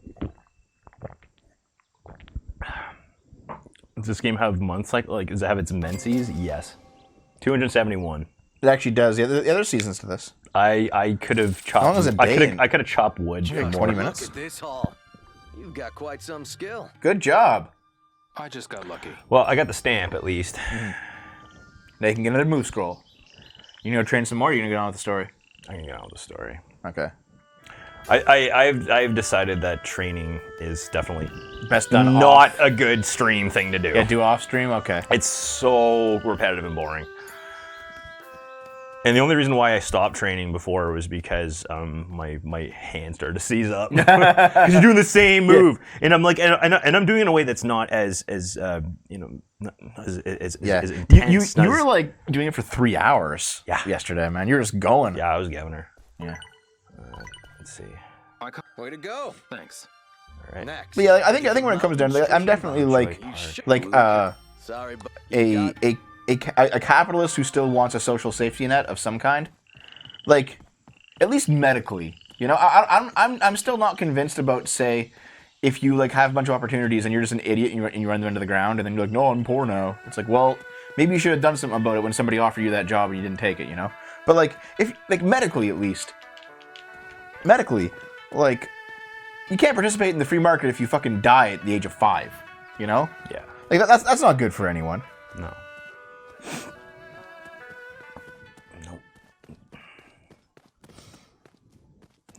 Does this game have months like does it have its menses? Yes. 271. It actually does. Yeah, the other seasons to this. I could have chopped. How long is a day? I could have chopped wood. Like more. 20 minutes? Look at this haul. You've got quite some skill. Good job. I just got lucky. Well, I got the stamp at least. They can get another move scroll. You gonna train some more? Or you gonna get on with the story? I can get on with the story. Okay. I've decided that training is definitely Best done not off. a good stream thing to do. Yeah, do off stream. Okay. It's so repetitive and boring. And the only reason why I stopped training before was because my hand started to seize up because you're doing the same move, and I'm like, and I'm doing it in a way that's not as you know, not as intense. You were like doing it for 3 hours. Yeah. Yesterday, man. You're just going. Yeah, I was giving her. Yeah. Let's see. Way to go. Thanks. All right. Next. But yeah, I think when it comes down to it, I'm definitely like Sorry, but a capitalist who still wants a social safety net of some kind, like at least medically. You know, I'm still not convinced about, say, if you like have a bunch of opportunities and you're just an idiot and you run them into the ground and then you're like, no, I'm poor now. It's like, well, maybe you should have done something about it when somebody offered you that job and you didn't take it. You know, but like if like medically at least, like you can't participate in the free market if you fucking die at the age of 5. You know, Yeah. like that's not good for anyone. No. Nope.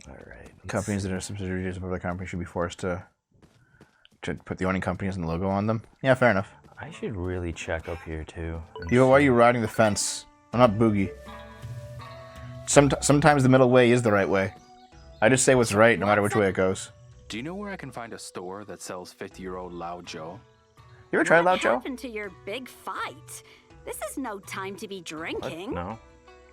All right. Companies that are subsidiaries of other companies should be forced to put the owning companies and the logo on them. Yeah, fair enough. I should really check up here too. Why are you riding the fence? I'm not Boogie. Sometimes the middle way is the right way. I just say what's right no matter which way it goes. Do you know where I can find a store that sells 50-year-old Lao Joe? You ever tried Lao What Joe? happened to your big fight? This is no time to be drinking. No.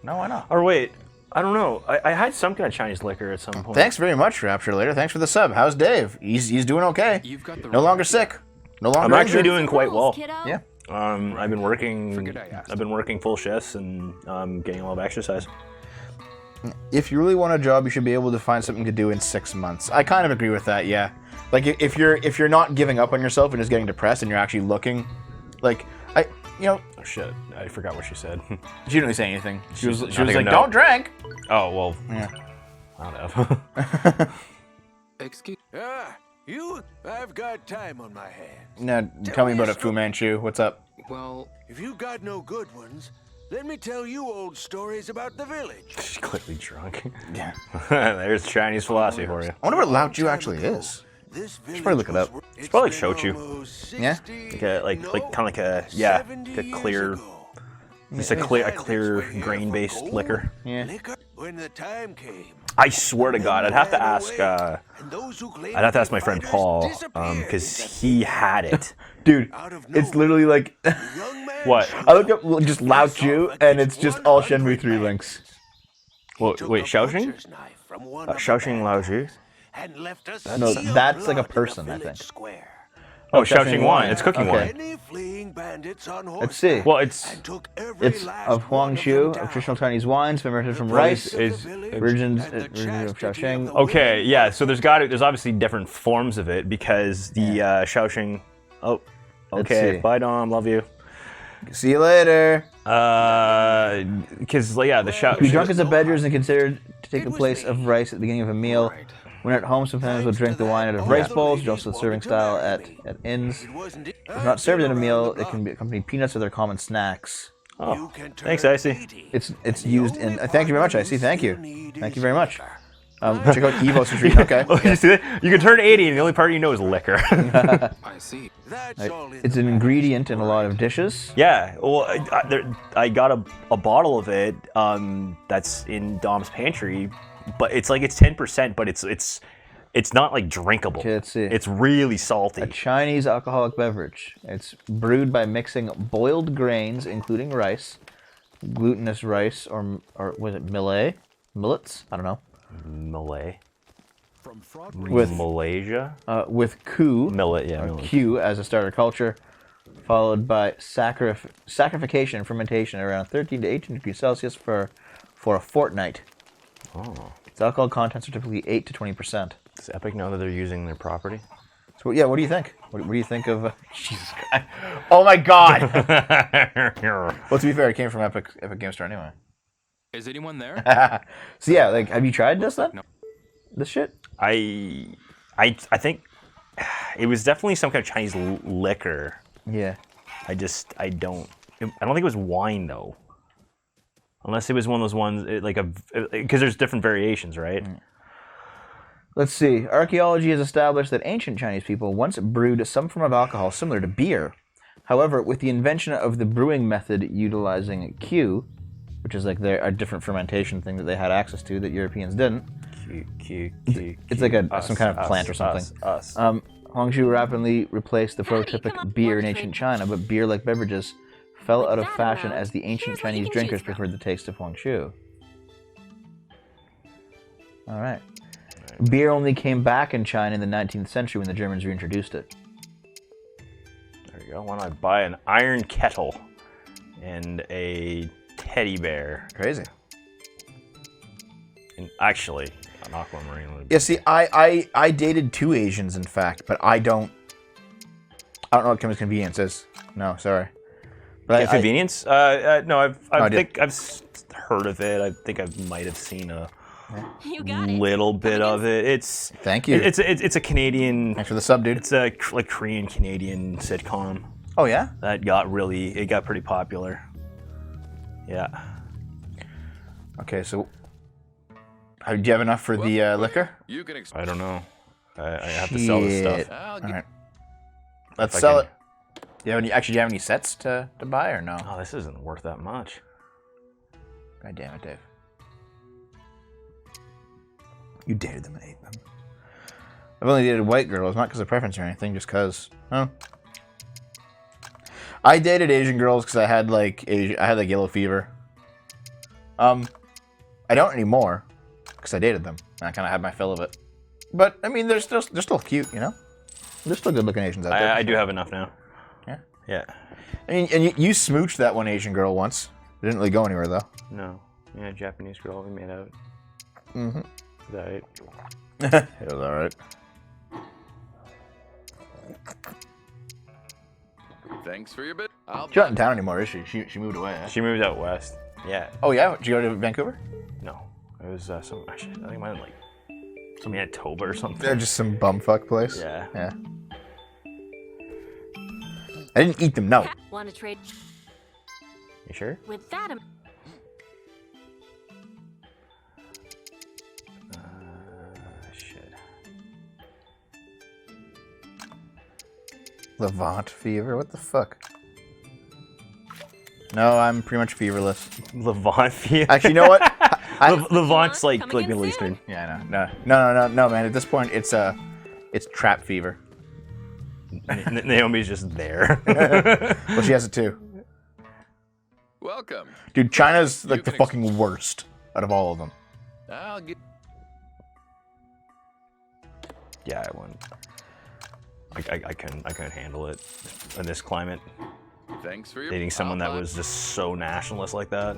No, why not? Or wait, I don't know. I had some kind of Chinese liquor at some point. Thanks very much, Rapture Later. Thanks for the sub. How's Dave? He's doing okay. You've got the No longer sick. No longer I'm actually injured. doing quite well. Kiddo. Yeah. I've been working. Figured I asked. I've been working full shifts and getting a lot of exercise. If you really want a job, you should be able to find something to do in 6 months. I kind of agree with that. Yeah. Like if you're not giving up on yourself and just getting depressed and you're actually looking, like Oh shit! I forgot what she said. she didn't really say anything. She was I think like, no. don't drink. Oh well. Yeah. I don't know. Excuse. I've got time on my hands. Now, tell me about it, Fu Manchu. What's up? Well, If you got no good ones, let me tell you old stories about the village. She's clearly drunk. Yeah. There's Chinese philosophy for you. I wonder what Lao Ju actually is. This probably look it up. It's probably like shochu. Yeah? Kind of like a clear, just a clear grain-based liquor. Yeah. Liquor when the time came. I swear to God, I'd have to ask. And those who claimed I'd have to ask to be my friend fighters Paul, disappeared because in the he had it. Dude, Out of it's nowhere. literally like young man What? I looked up just Lao Ju and it's just all Shenmue 3 links. Well, took wait, a Shaoxing? butcher's knife from one of the Shaoxing Lao Ju? and left a No, sea of that's like a blood in the person, I village think. Square. Oh, Shaoxing Shaoxing wine. wine. It's cooking Okay. wine. Many fleeing bandits on horseback. Let's see. Well, it's and took every It's last of one of Huangshu, them of down. traditional Chinese wines, fermented from The rice, voice of is- the village virgins and the version of chastity Shaoxing. the okay. women. Yeah. So there's obviously different forms of it because the Shaoxing. Oh, Let's okay. see. Bye, Dom. Love you. See you later. Because the To be drunk as a beverage and considered to take the place of rice at the beginning of a meal. right. When at home, sometimes we'll drink the wine out of rice bowls, which also the serving style at inns. It wasn't it. If not served in a meal, it can be accompanied peanuts or their common snacks. Oh, can turn thanks, Icy. 80. It's used in. Thank you very much, Icy. Thank you. Thank you very much. Check out Evo's retreat. Okay. Oh, you see that? You can turn 80, and the only part you know is liquor. I see. That's all in It's the an bag. ingredient in a lot of dishes. Yeah, well, I got a bottle of it that's in Dom's pantry, but it's 10%, but it's not like drinkable. Okay, let's see. It's really salty. A Chinese alcoholic beverage. It's brewed by mixing boiled grains, including rice, glutinous rice, or was it millet? Millets? I don't know. Malay, With Malaysia, with ku, millet, yeah, or millet. Q as a starter culture, followed by sacrification and fermentation around 13 to 18 degrees Celsius for a fortnight. Oh, Its alcohol contents are typically 8 to 20%. does Epic know that they're using their property? So yeah, what do you think? What do you think of? Jesus Christ! Oh my God! Well, to be fair, it came from Epic Game Store anyway. Is anyone there? So yeah, like, have you tried this then? No. This shit? I think it was definitely some kind of Chinese liquor. Yeah. I don't think it was wine though. Unless it was one of those ones because there's different variations, right? Let's see. Archaeology has established that ancient Chinese people once brewed some form of alcohol similar to beer. However, with the invention of the brewing method utilizing Q, which is like a different fermentation thing that they had access to that Europeans didn't. It's like some kind of plant or something. Huangshu rapidly replaced the prototypic beer in ancient China, but beer-like beverages fell out of fashion as the ancient Chinese drinkers preferred the taste of Huangshu. All right. Beer only came back in China in the 19th century when the Germans reintroduced it. There you go. Why don't I buy an iron kettle and a teddy bear? Crazy. And actually, an aquamarine would be... Yeah, see, I dated 2 Asians, in fact, but I don't know what convenience is. No, sorry. But convenience? No, I think I've heard of it. I think I might have seen a little bit of it. Thank you. It's a Canadian. Thanks for the sub, dude. It's a like Korean Canadian sitcom. Oh yeah. That got pretty popular. Yeah. Okay, so do you have enough for the liquor? You can I don't know. I have to sell this stuff. All right. Let's sell it. Do you have any sets to buy or no? Oh, this isn't worth that much. God damn it, Dave. You dated them and ate them. I've only dated white girls, not because of preference or anything, just because. Oh. I dated Asian girls because I had like yellow fever. I don't anymore because I dated them and I kind of had my fill of it. But I mean, they're still cute, you know. There's still good looking Asians out there. I do have enough now. Yeah. Yeah. I mean, and you smooched that one Asian girl once. It didn't really go anywhere though. No. Yeah, Japanese girl we made out. Mm-hmm. Right. It was all right. Thanks for your bit. She's not in town anymore, is she? She moved away. Eh? She moved out west. Yeah. Oh yeah? Did you go to Vancouver? No. It was I think it might have like some Manitoba or something. They're just some bumfuck place. Yeah. Yeah. I didn't eat them. No. Want to trade You sure? with that? Shit. Levant fever? What the fuck? No, I'm pretty much feverless. Levant fever. Actually, you know what? Levant's like Coming in Middle soon. Eastern. Yeah, no, man. At this point, it's trap fever. Naomi's just there. Well, she has it too. Welcome. Dude, China's like You the can fucking worst out of all of them. I'll get. Yeah, I wouldn't. I couldn't handle it in this climate. Thanks for your. Dating someone that I'll buy- was just so nationalist like that.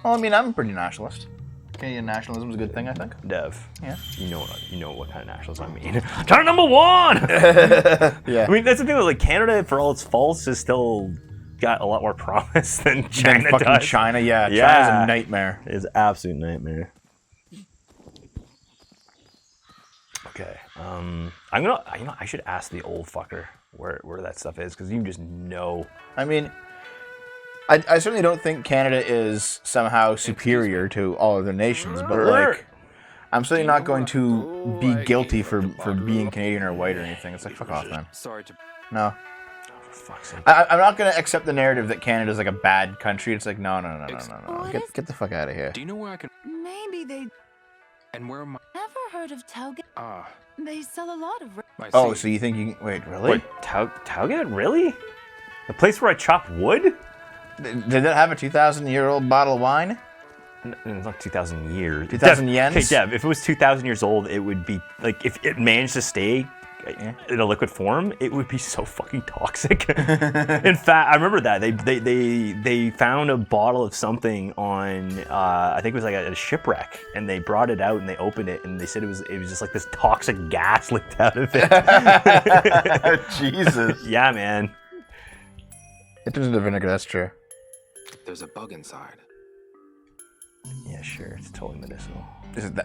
Well, I mean, I'm pretty nationalist. Canadian nationalism is a good thing, I think. Dev. Yeah. You know what kind of nationalism I mean. China number one. Yeah. I mean, that's the thing. Like Canada, for all its faults, has still got a lot more promise than China Then fucking does. China, yeah. Yeah. China's a nightmare. It's an absolute nightmare. Okay. I should ask the old fucker where that stuff is because you just know. I mean, I certainly don't think Canada is somehow superior to all other nations, but like, I'm certainly not going to be guilty for being Canadian or white or anything. It's like, fuck off, man. Sorry to. No. For fuck's sake. I'm not going to accept the narrative that Canada's like a bad country. It's like, no. Get the fuck out of here. Do you know where I can? Maybe they And where am I? never heard of Toga. Ah, They sell a lot of. I Oh, see. so you think you can... Wait, really? Wait, Tauget? Really? The place where I chop wood? Did that have a 2,000-year-old bottle of wine? It's not 2,000 years. 2,000 yens? Okay, Dev, if it was 2,000 years old, it would be, like, if it managed to stay in a liquid form, it would be so fucking toxic. In fact, I remember that. They found a bottle of something on, I think it was like a shipwreck, and they brought it out and they opened it, and they said it was just like this toxic gas leaked out of it. Jesus. Yeah, man. It turns into vinegar, that's true. There's a bug inside. sure. It's totally medicinal.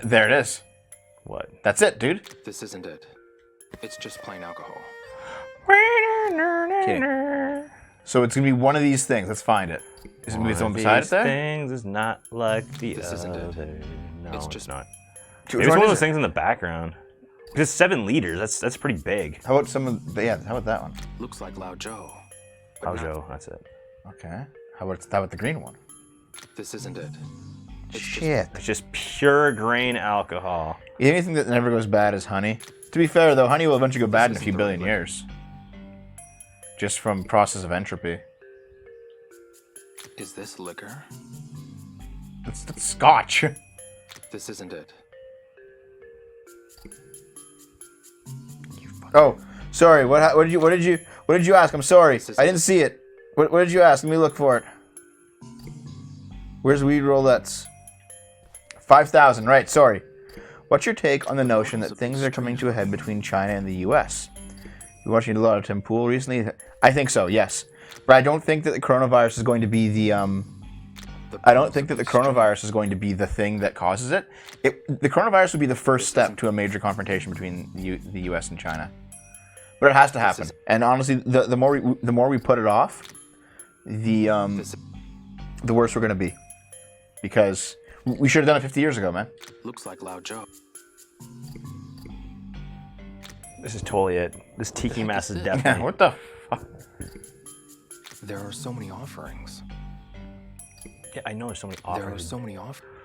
There it is. What? That's it, dude. This isn't it. It's just plain alcohol. Kidding. So it's gonna be one of these things. Let's find it. Is it gonna be someone beside it there? Things is not like the This isn't it. other. No, It's it's just- not. Which Maybe it's one one of is those it? things in the background. Because 7 liters. That's pretty big. How about some of the, how about that one? Looks like Lao Joe. But Oh, not- Joe. That's it. Okay. How about the green one? This isn't it. It's Shit. It's just pure grain alcohol. Anything that never goes bad is honey. To be fair, though, honey will eventually go bad in a isn't few the billion right years. Just from process of entropy. Is this liquor? That's scotch. This isn't it. Oh, sorry. What did you ask? I'm sorry. This is- I didn't see it. What did you ask? Let me look for it. Where's weed roulettes? 5,000. Right. Sorry. What's your take on the notion that things are coming to a head between China and the U.S.? You watching a lot of Tim Pool recently? I think so. Yes, but I don't think that the coronavirus is going to be the I don't think that the coronavirus is going to be the thing that causes it. The coronavirus would be the first step to a major confrontation between the U.S. and China. But it has to happen. And honestly, the more we put it off, the worse we're going to be. Because we should have done it 50 years ago, man. Looks like Lao Joe. This is totally it. This tiki mask is Yeah, definitely. what the fuck? There are so many offerings. Yeah, I know there's so many There are offers. so many offerings.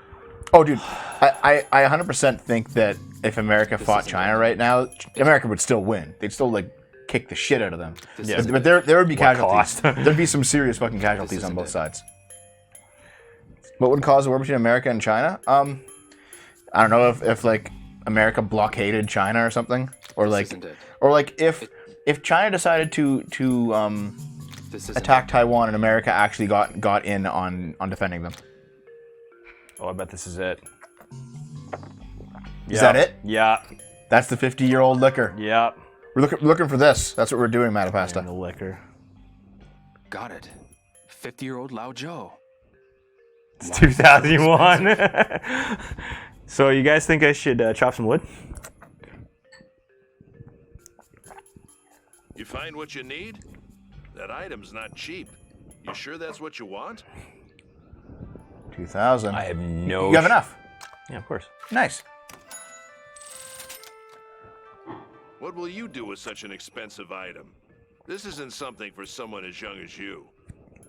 Oh, dude, I 100% think that if America fought China right now, America would still win. They'd still, like, kick the shit out of them. Yeah. But there would be What casualties. cost? There'd be some serious fucking casualties on isn't both it. sides. What would cause a war between America and China? I don't know if like America blockaded China or something, or like, isn't it. or like if China decided to This isn't attack Taiwan and America actually got in on defending them. Oh, I bet this is it. Is that it? Yeah. That's the 50-year-old liquor. Yeah. We're looking for this. That's what we're doing, And the Matapasta. liquor. Got it. 50-year-old Lao Joe. It's 2001. So you guys think I should chop some wood? You find what you need? That item's not cheap. You sure that's what you want? 2000. I have no. You have enough. Yeah, of course. Nice. What will you do with such an expensive item? This isn't something for someone as young as you.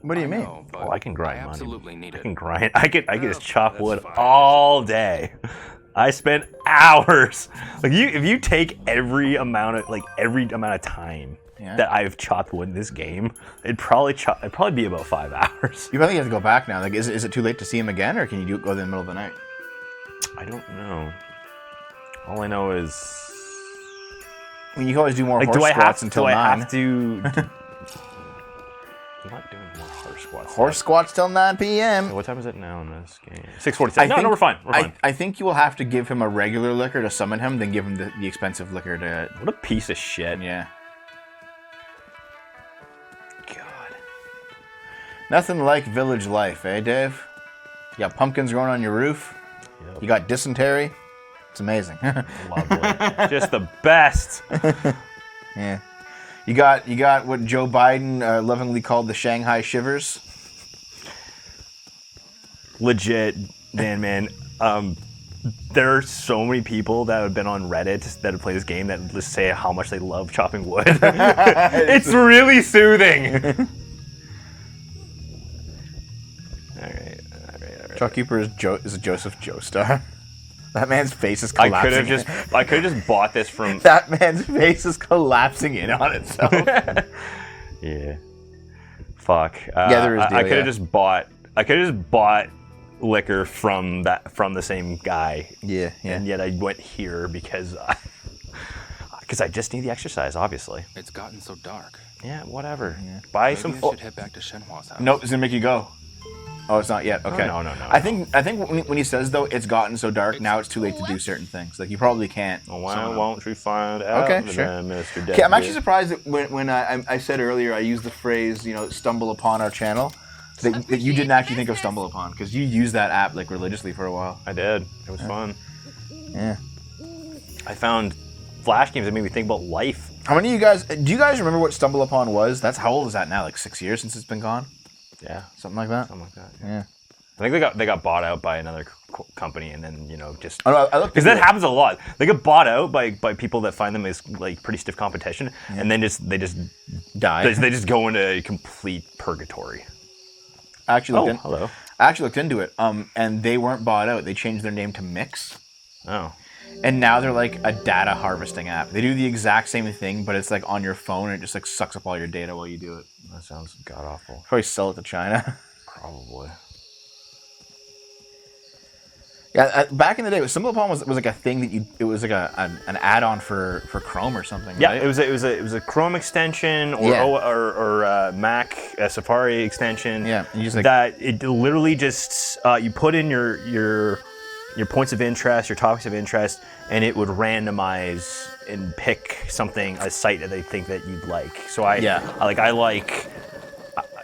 What do you mean? No, but Oh, I can grind I money. absolutely need I it. can grind. I could just chop that's wood fine. all day. I spent hours. Like if you take every amount of time Yeah. that I've chopped wood in this game, it'd probably be about 5 hours. You probably have to go back now. Like, is it too late to see him again, or can you go in the middle of the night? I don't know. All I know is I mean, you can always do more like, horse do I squats have until do I 9. have to? I'm not doing more horse squats. Horse squats till 9 p.m. What time is it now in this game? 6:47. No, we're fine. We're fine. I think you will have to give him a regular liquor to summon him, then give him the expensive liquor to. What a piece of shit. Yeah. God. Nothing like village life, eh, Dave? You got pumpkins growing on your roof. Yep. You got dysentery. It's amazing. Lovely. Just the best. Yeah. You got what Joe Biden lovingly called the Shanghai Shivers. Legit, man. There are so many people that have been on Reddit that have played this game that just say how much they love chopping wood. It's really soothing. All right. Shopkeeper is a Joseph Joestar. That man's face is I collapsing. could have just bought this from. That man's face is collapsing in on itself. Yeah. Fuck. Yeah, there is I deal, could have yeah. just bought. I could have just bought liquor from the same guy. Yeah, yeah. And yet I went here because I just need the exercise, obviously. It's gotten so dark. Yeah, whatever. Buy Maybe some. I should head back to Shenhua's house. Nope, it's gonna make you go. Oh, it's not yet. Okay. No. I think when he says though, it's gotten so dark now, it's too late to do certain things. Like you probably can't. Why won't you find out? Okay, sure. then, Mr. Okay, I'm actually Deputy? surprised that when I said earlier, I used the phrase, stumble upon our channel. that you didn't actually think of Stumble Upon because you used that app like religiously for a while. I did. It was fun. Yeah. I found Flash games that made me think about life. How many of you guys? Do you guys remember what Stumble Upon was? That's how old is that now? Like 6 years since it's been gone? Yeah, Something like that. something like that. Yeah. I think they got bought out by another company, and then just Oh, no, I looked because into that it. happens a lot. They get bought out by people that find them as like pretty stiff competition, and then they just Die. they just go into complete purgatory. I actually looked Hello. I actually looked into it. And they weren't bought out. They changed their name to Mix. Oh, And now they're like a data harvesting app. They do the exact same thing, but it's like on your phone and it just like sucks up all your data while you do it. that sounds god awful. Probably sell it to China. Probably. Yeah, back in the day, Stumble Upon was like a thing that it was like an add-on for Chrome or something. Yeah, right? it was a Chrome extension or Yeah. or Mac Safari extension. Yeah, and you just, like- that it literally just you put in your points of interest, your topics of interest, and it would randomize and pick a site that they think that you'd like. So I like.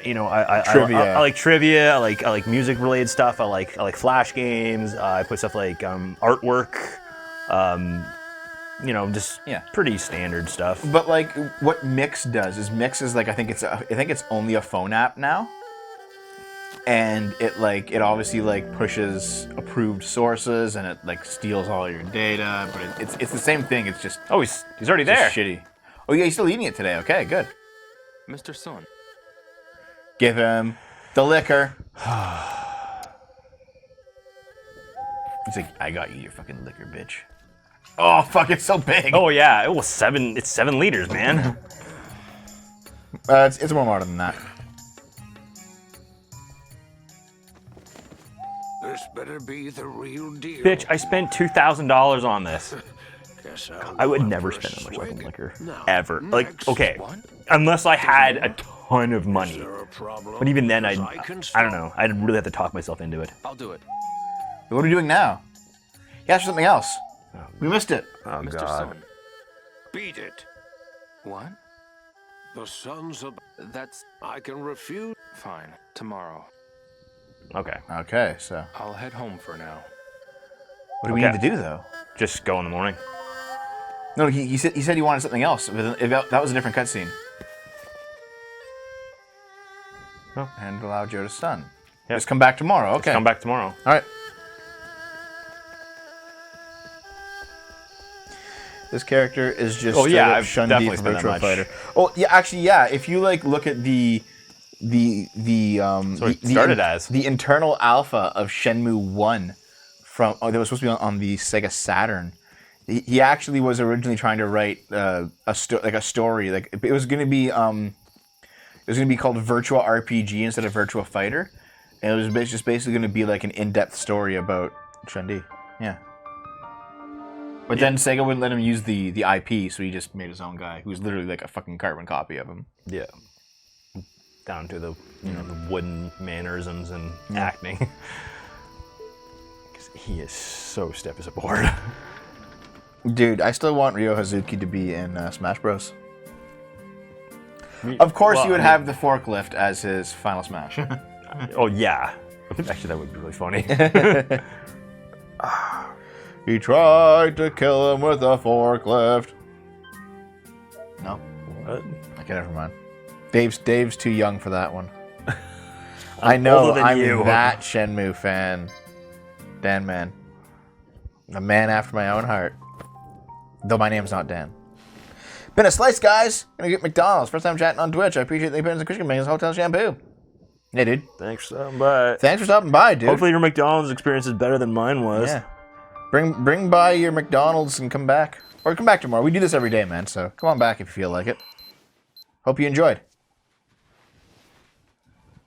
Trivia. I like trivia. I like music related stuff. I like Flash games. I put stuff like artwork. Just pretty standard stuff. But like what Mix does is like I think it's only a phone app now. And it obviously like pushes approved sources and it like steals all your data, but it's the same thing. It's just Oh, he's already there. just shitty. Oh yeah, he's still eating it today. Okay, good. Mr. Sun. Give him the liquor. He's like, I got you your fucking liquor, bitch. Oh fuck, it's so big. Oh yeah, it was 7. It's 7 liters, man. It's more modern than that. This better be the real deal. Bitch, I spent $2,000 on this. Guess I'll I would go never for a spend that much swig. fucking liquor Now, ever. Like, next. okay, What? unless I had a ton of Is money. there a problem? But even then, Because I can don't stop. know. I'd really have to talk myself into it. I'll do it. What are we doing now? Yeah, for something else. We missed it. Oh Mr. god. Sun. Beat it. What? The sun's up. That's I can refuse. fine. Tomorrow. Okay. Okay, so I'll head home for now. what do we Okay. need to do though? Just go in the morning. No, he said he wanted something else. But that was a different cutscene. Oh. And allow Joe to stun. Yep. Just come back tomorrow. Okay. Come back tomorrow. All right. This character is just Oh, yeah, straight up I've definitely Shun-Di from spent that Virtua much. Fighter. Oh yeah, actually yeah. If you like look at the So it started as. the internal alpha of Shenmue 1 that was supposed to be on the Sega Saturn. He actually was originally trying to write a story. Like it was going to be called Virtua RPG instead of Virtua Fighter, and it was just basically going to be like an in-depth story about Chun-Li. Yeah. But then Sega wouldn't let him use the IP, so he just made his own guy, who's literally like a fucking carbon copy of him. Yeah. Down to the the wooden mannerisms and acting. Because he is so stiff as a board. Dude, I still want Ryo Hazuki to be in Smash Bros. Of course, Well, you would I mean- have the forklift as his final smash. Oh yeah. Actually, that would be really funny. He tried to kill him with a forklift. No. What? Okay, never mind. Dave's too young for that one. I know, older than I'm you. that Shenmue fan. Dan Man. A man after my own heart. Though my name's not Dan. Been a slice, guys. Gonna get McDonald's. First time chatting on Twitch. I appreciate the appearance of Christian Man's Hotel Shampoo. Yeah, dude. Thanks, but Thanks for stopping by, dude. hopefully your McDonald's experience is better than mine was. Yeah. Bring by your McDonald's and come back. Or come back tomorrow. We do this every day, man, so come on back if you feel like it. Hope you enjoyed.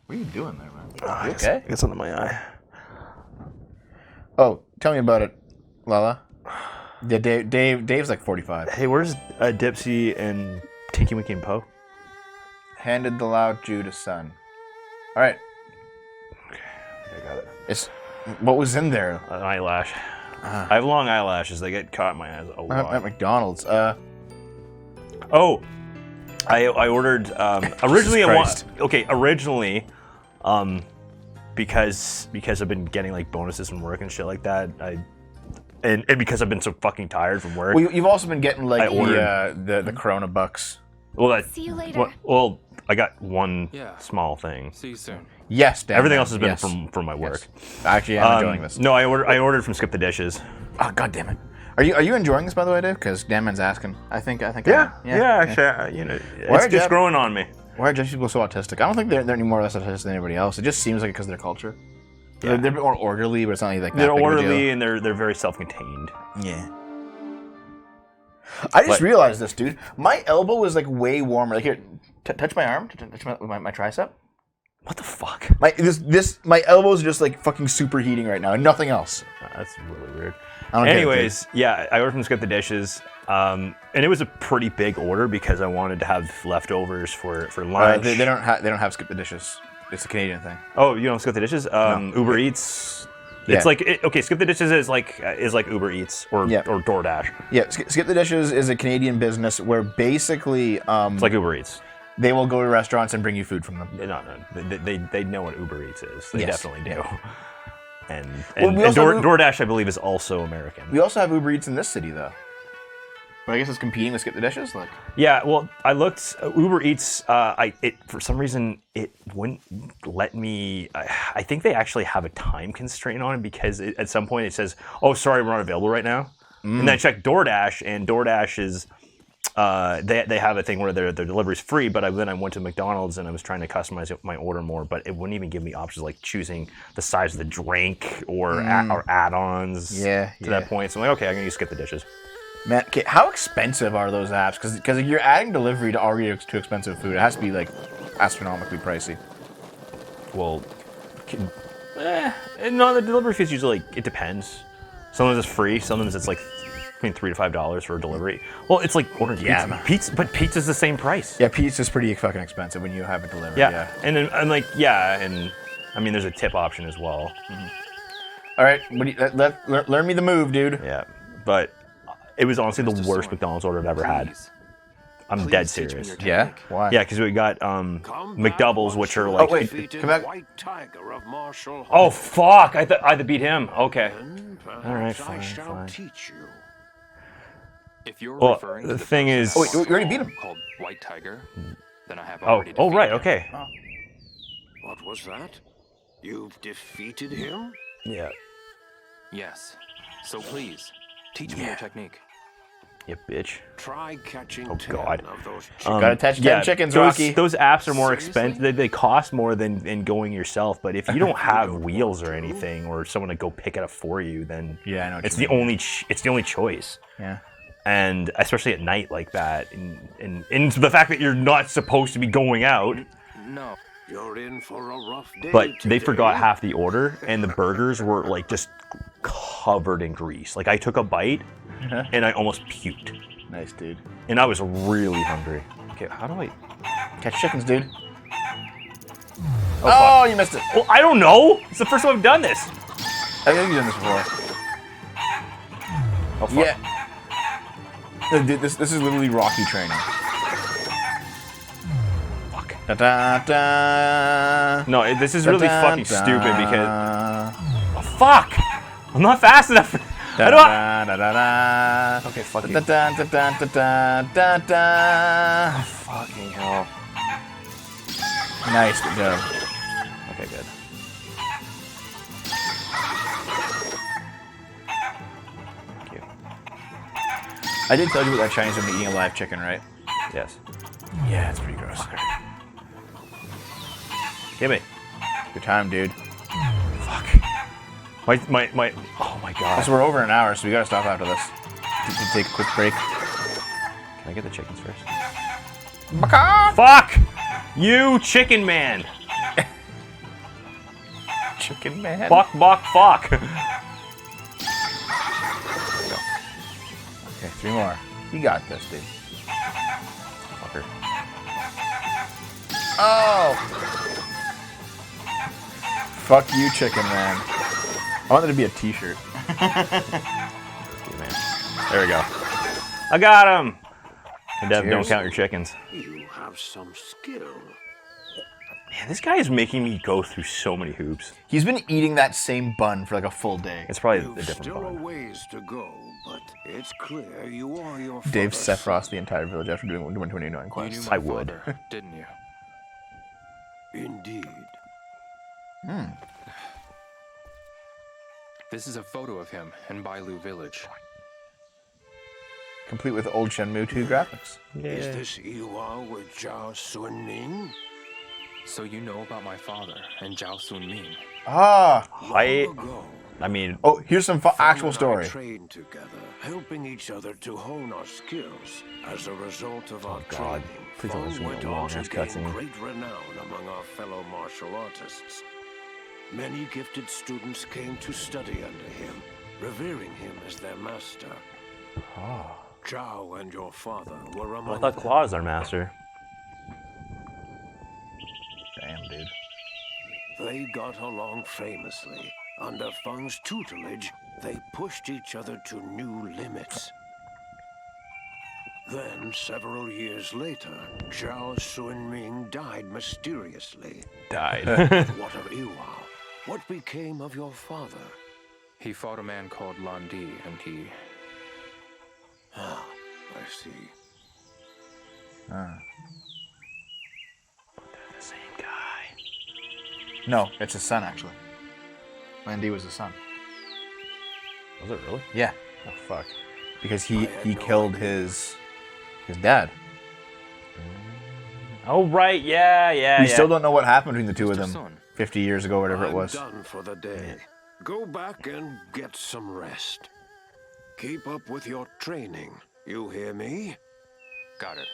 What are you doing there, man? You okay? I got something in my eye. Oh, tell me about it, Lala. Yeah, Dave's like 45. Hey, where's Dipsy and Tinky Winky and Poe? Handed the loud Jew to son. All right. I got it. What was in there? An eyelash. I have long eyelashes. They get caught in my eyes a lot. At McDonald's. Oh, I ordered originally. Christ. Originally, because I've been getting like bonuses from work and shit like that. And because I've been so fucking tired from work. Well, you've also been getting like I ordered- the Corona bucks. Well, See you later. Well, I got one Yeah. small thing. See you soon. Yes, Dan. Everything else has been yes. from my work. Actually, I'm enjoying this. No, I ordered from Skip the Dishes. Oh, God damn it. Are you enjoying this, by the way, Dave? Because Danman's asking. I think. Yeah. Actually, Why it's are just Jap- growing on me. Why are Jewish people so autistic? I don't think they're any more or less autistic than anybody else. It just seems like because of their culture. Yeah. They're a bit more orderly, but it's not like that They're big of a orderly deal. and they're very self-contained. Yeah. I just But- realized this, dude. My elbow is like way warmer. Like here, touch my arm. Touch my tricep. What the fuck? My elbows are just like fucking superheating right now, and nothing else. That's really weird. I don't get it, dude. Anyways, yeah, I ordered from Skip the Dishes, and it was a pretty big order because I wanted to have leftovers for lunch. They don't have skip the dishes. It's a Canadian thing. Oh, you don't Skip the Dishes? Uber Eats. Yeah. It's like okay, Skip the Dishes is like Uber Eats or Yeah. DoorDash. Yeah, Skip the Dishes is a Canadian business where basically It's like Uber Eats. they will go to restaurants and bring you food from them. No, they know what Uber Eats is. They Yes. definitely do. And Well, we also have DoorDash, I believe, is also American. We also have Uber Eats in this city, though. But I guess it's competing with Skip the Dishes. Like, Yeah, well, I looked Uber Eats. For some reason it wouldn't let me. I think they actually have a time constraint on it because at some point it says, "Oh, sorry, we're not available right now." And then I checked DoorDash, and DoorDash is they have a thing where their delivery is free. But then I went to McDonald's and I was trying to customize my order more, but it wouldn't even give me options like choosing the size of the drink or add-ons. Yeah, to that point, so I'm like, okay, I'm gonna use Skip the Dishes. man, okay, how expensive are those apps? Because you're adding delivery to already too expensive food. It has to be like astronomically pricey. Well, no, the delivery fees usually it depends. Sometimes it's free. Sometimes it's like between $3 to $5 for a delivery. Well, it's like ordering Yeah, pizza, but pizza's the same price. Yeah, pizza's pretty fucking expensive when you have it delivered. Yeah, and then I'm like, and I mean, there's a tip option as well. All right, learn me the move, dude. Yeah, but it was honestly the Mr. worst Sorn, McDonald's order I've ever had. Please. I'm Please dead teach me serious. your Yeah? technique. Why? Yeah, because we got McDoubles, which are like. Oh, wait. Defeated come back. White Tiger of Marshall Oh Hall. fuck! I had to beat him. Okay. And perhaps All right, I fine, shall fine. teach you. If you're Well, referring the to the thing is- process Oh, wait, you already beat him. called White Tiger, then I have Oh, already defeated right. him. Okay. What was that? You've defeated him? Yeah. Yes. So please, teach me your technique. You bitch. Try catching Oh, 10 God. of those Gotta touch 10 chickens, those, Rocky. Those apps are more Seriously? expensive. They cost more than going yourself. But if you don't have wheels or anything, or someone to go pick it up for you, then Yeah, I know what it's you the mean. only it's the only choice. Yeah. And especially at night like that, and the fact that you're not supposed to be going out, No. You're in for a rough day but they today. forgot half the order, and the burgers were like just covered in grease. Like I took a bite, and I almost puked, Nice, dude. and I was really hungry. Okay, how do I? Catch chickens, dude. Oh, Oh, you missed it. Well, I don't know. It's the first time I've done this. I think you've done this before. Oh, fuck. Yeah. No, dude, this is literally Rocky training. Fuck. Da da da. No, this is really Da, fucking da, stupid because. Oh, fuck! I'm not fast enough. Da I don't. da da da da. Okay, fuck Da you. da da da da da da. Fucking hell. Nice, good job. Okay, good. Thank you. I did tell you about that Chinese woman eating a live chicken, right? Yes. Yeah, it's pretty gross. Give me. Good time, dude. Fuck. My. Oh my god. So we're over an hour, so we gotta stop after this. To take a quick break. Can I get the chickens first? Baka! Fuck! You chicken man! Chicken man. Fuck, fuck! Okay, 3 more. You got this, dude. Fucker. Oh! Fuck you, chicken man. I want that to be a t-shirt. You man. There we go. I got him! And Dev, don't Cheers. count your chickens. You have some skill. Man, this guy is making me go through so many hoops. He's been eating that same bun for like a full day. It's probably a You've different still a bun. ways to go, but it's clear you are your Dave father's Sephiroth the entire village after doing 129 You knew quests. my I would. father, didn't you? Indeed. This is a photo of him in Bailu village. Complete with old Shenmue 2 graphics. Is this Iwa with Zhao Sunning? So you know about my father and Zhao Sun Ming. Ah! Long ago, I mean, Oh, here's some actual Fang and I story. trained together, helping each other to hone our skills. As a result of our God. training, Please don't Fang listen to went a on long-ass to gain cutscene. great renown among our fellow martial artists. Many gifted students came to study under him, revering him as their master. Zhao and your father were I among thought them. Claw is our master. Damn, dude. They got along famously. Under Feng's tutelage, they pushed each other to new limits. Then, several years later, Zhao Sunming died mysteriously. Died. What of Iwa? What became of your father? He fought a man called Lan Di, and he... Ah, I see. The same guy. No, it's his son, actually. Landy was his son. Was it really? Yeah. Oh, fuck. Because he killed his dad. Oh, right. Yeah. We still don't know what happened between the two of Mr. them Sun. 50 years ago, whatever it I'm was. done for the day. Go back and get some rest. Keep up with your training. You hear me? Got it.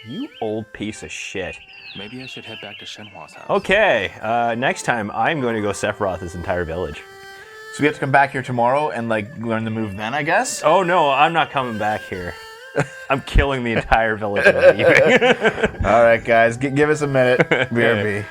You old piece of shit. Maybe I should head back to Shenhua's house. Okay, next time I'm going to go Sephiroth this entire village. So we have to come back here tomorrow and like learn the move then, I guess? Oh no, I'm not coming back here. I'm killing the entire village and leaving. All right, guys, give us a minute. BRB.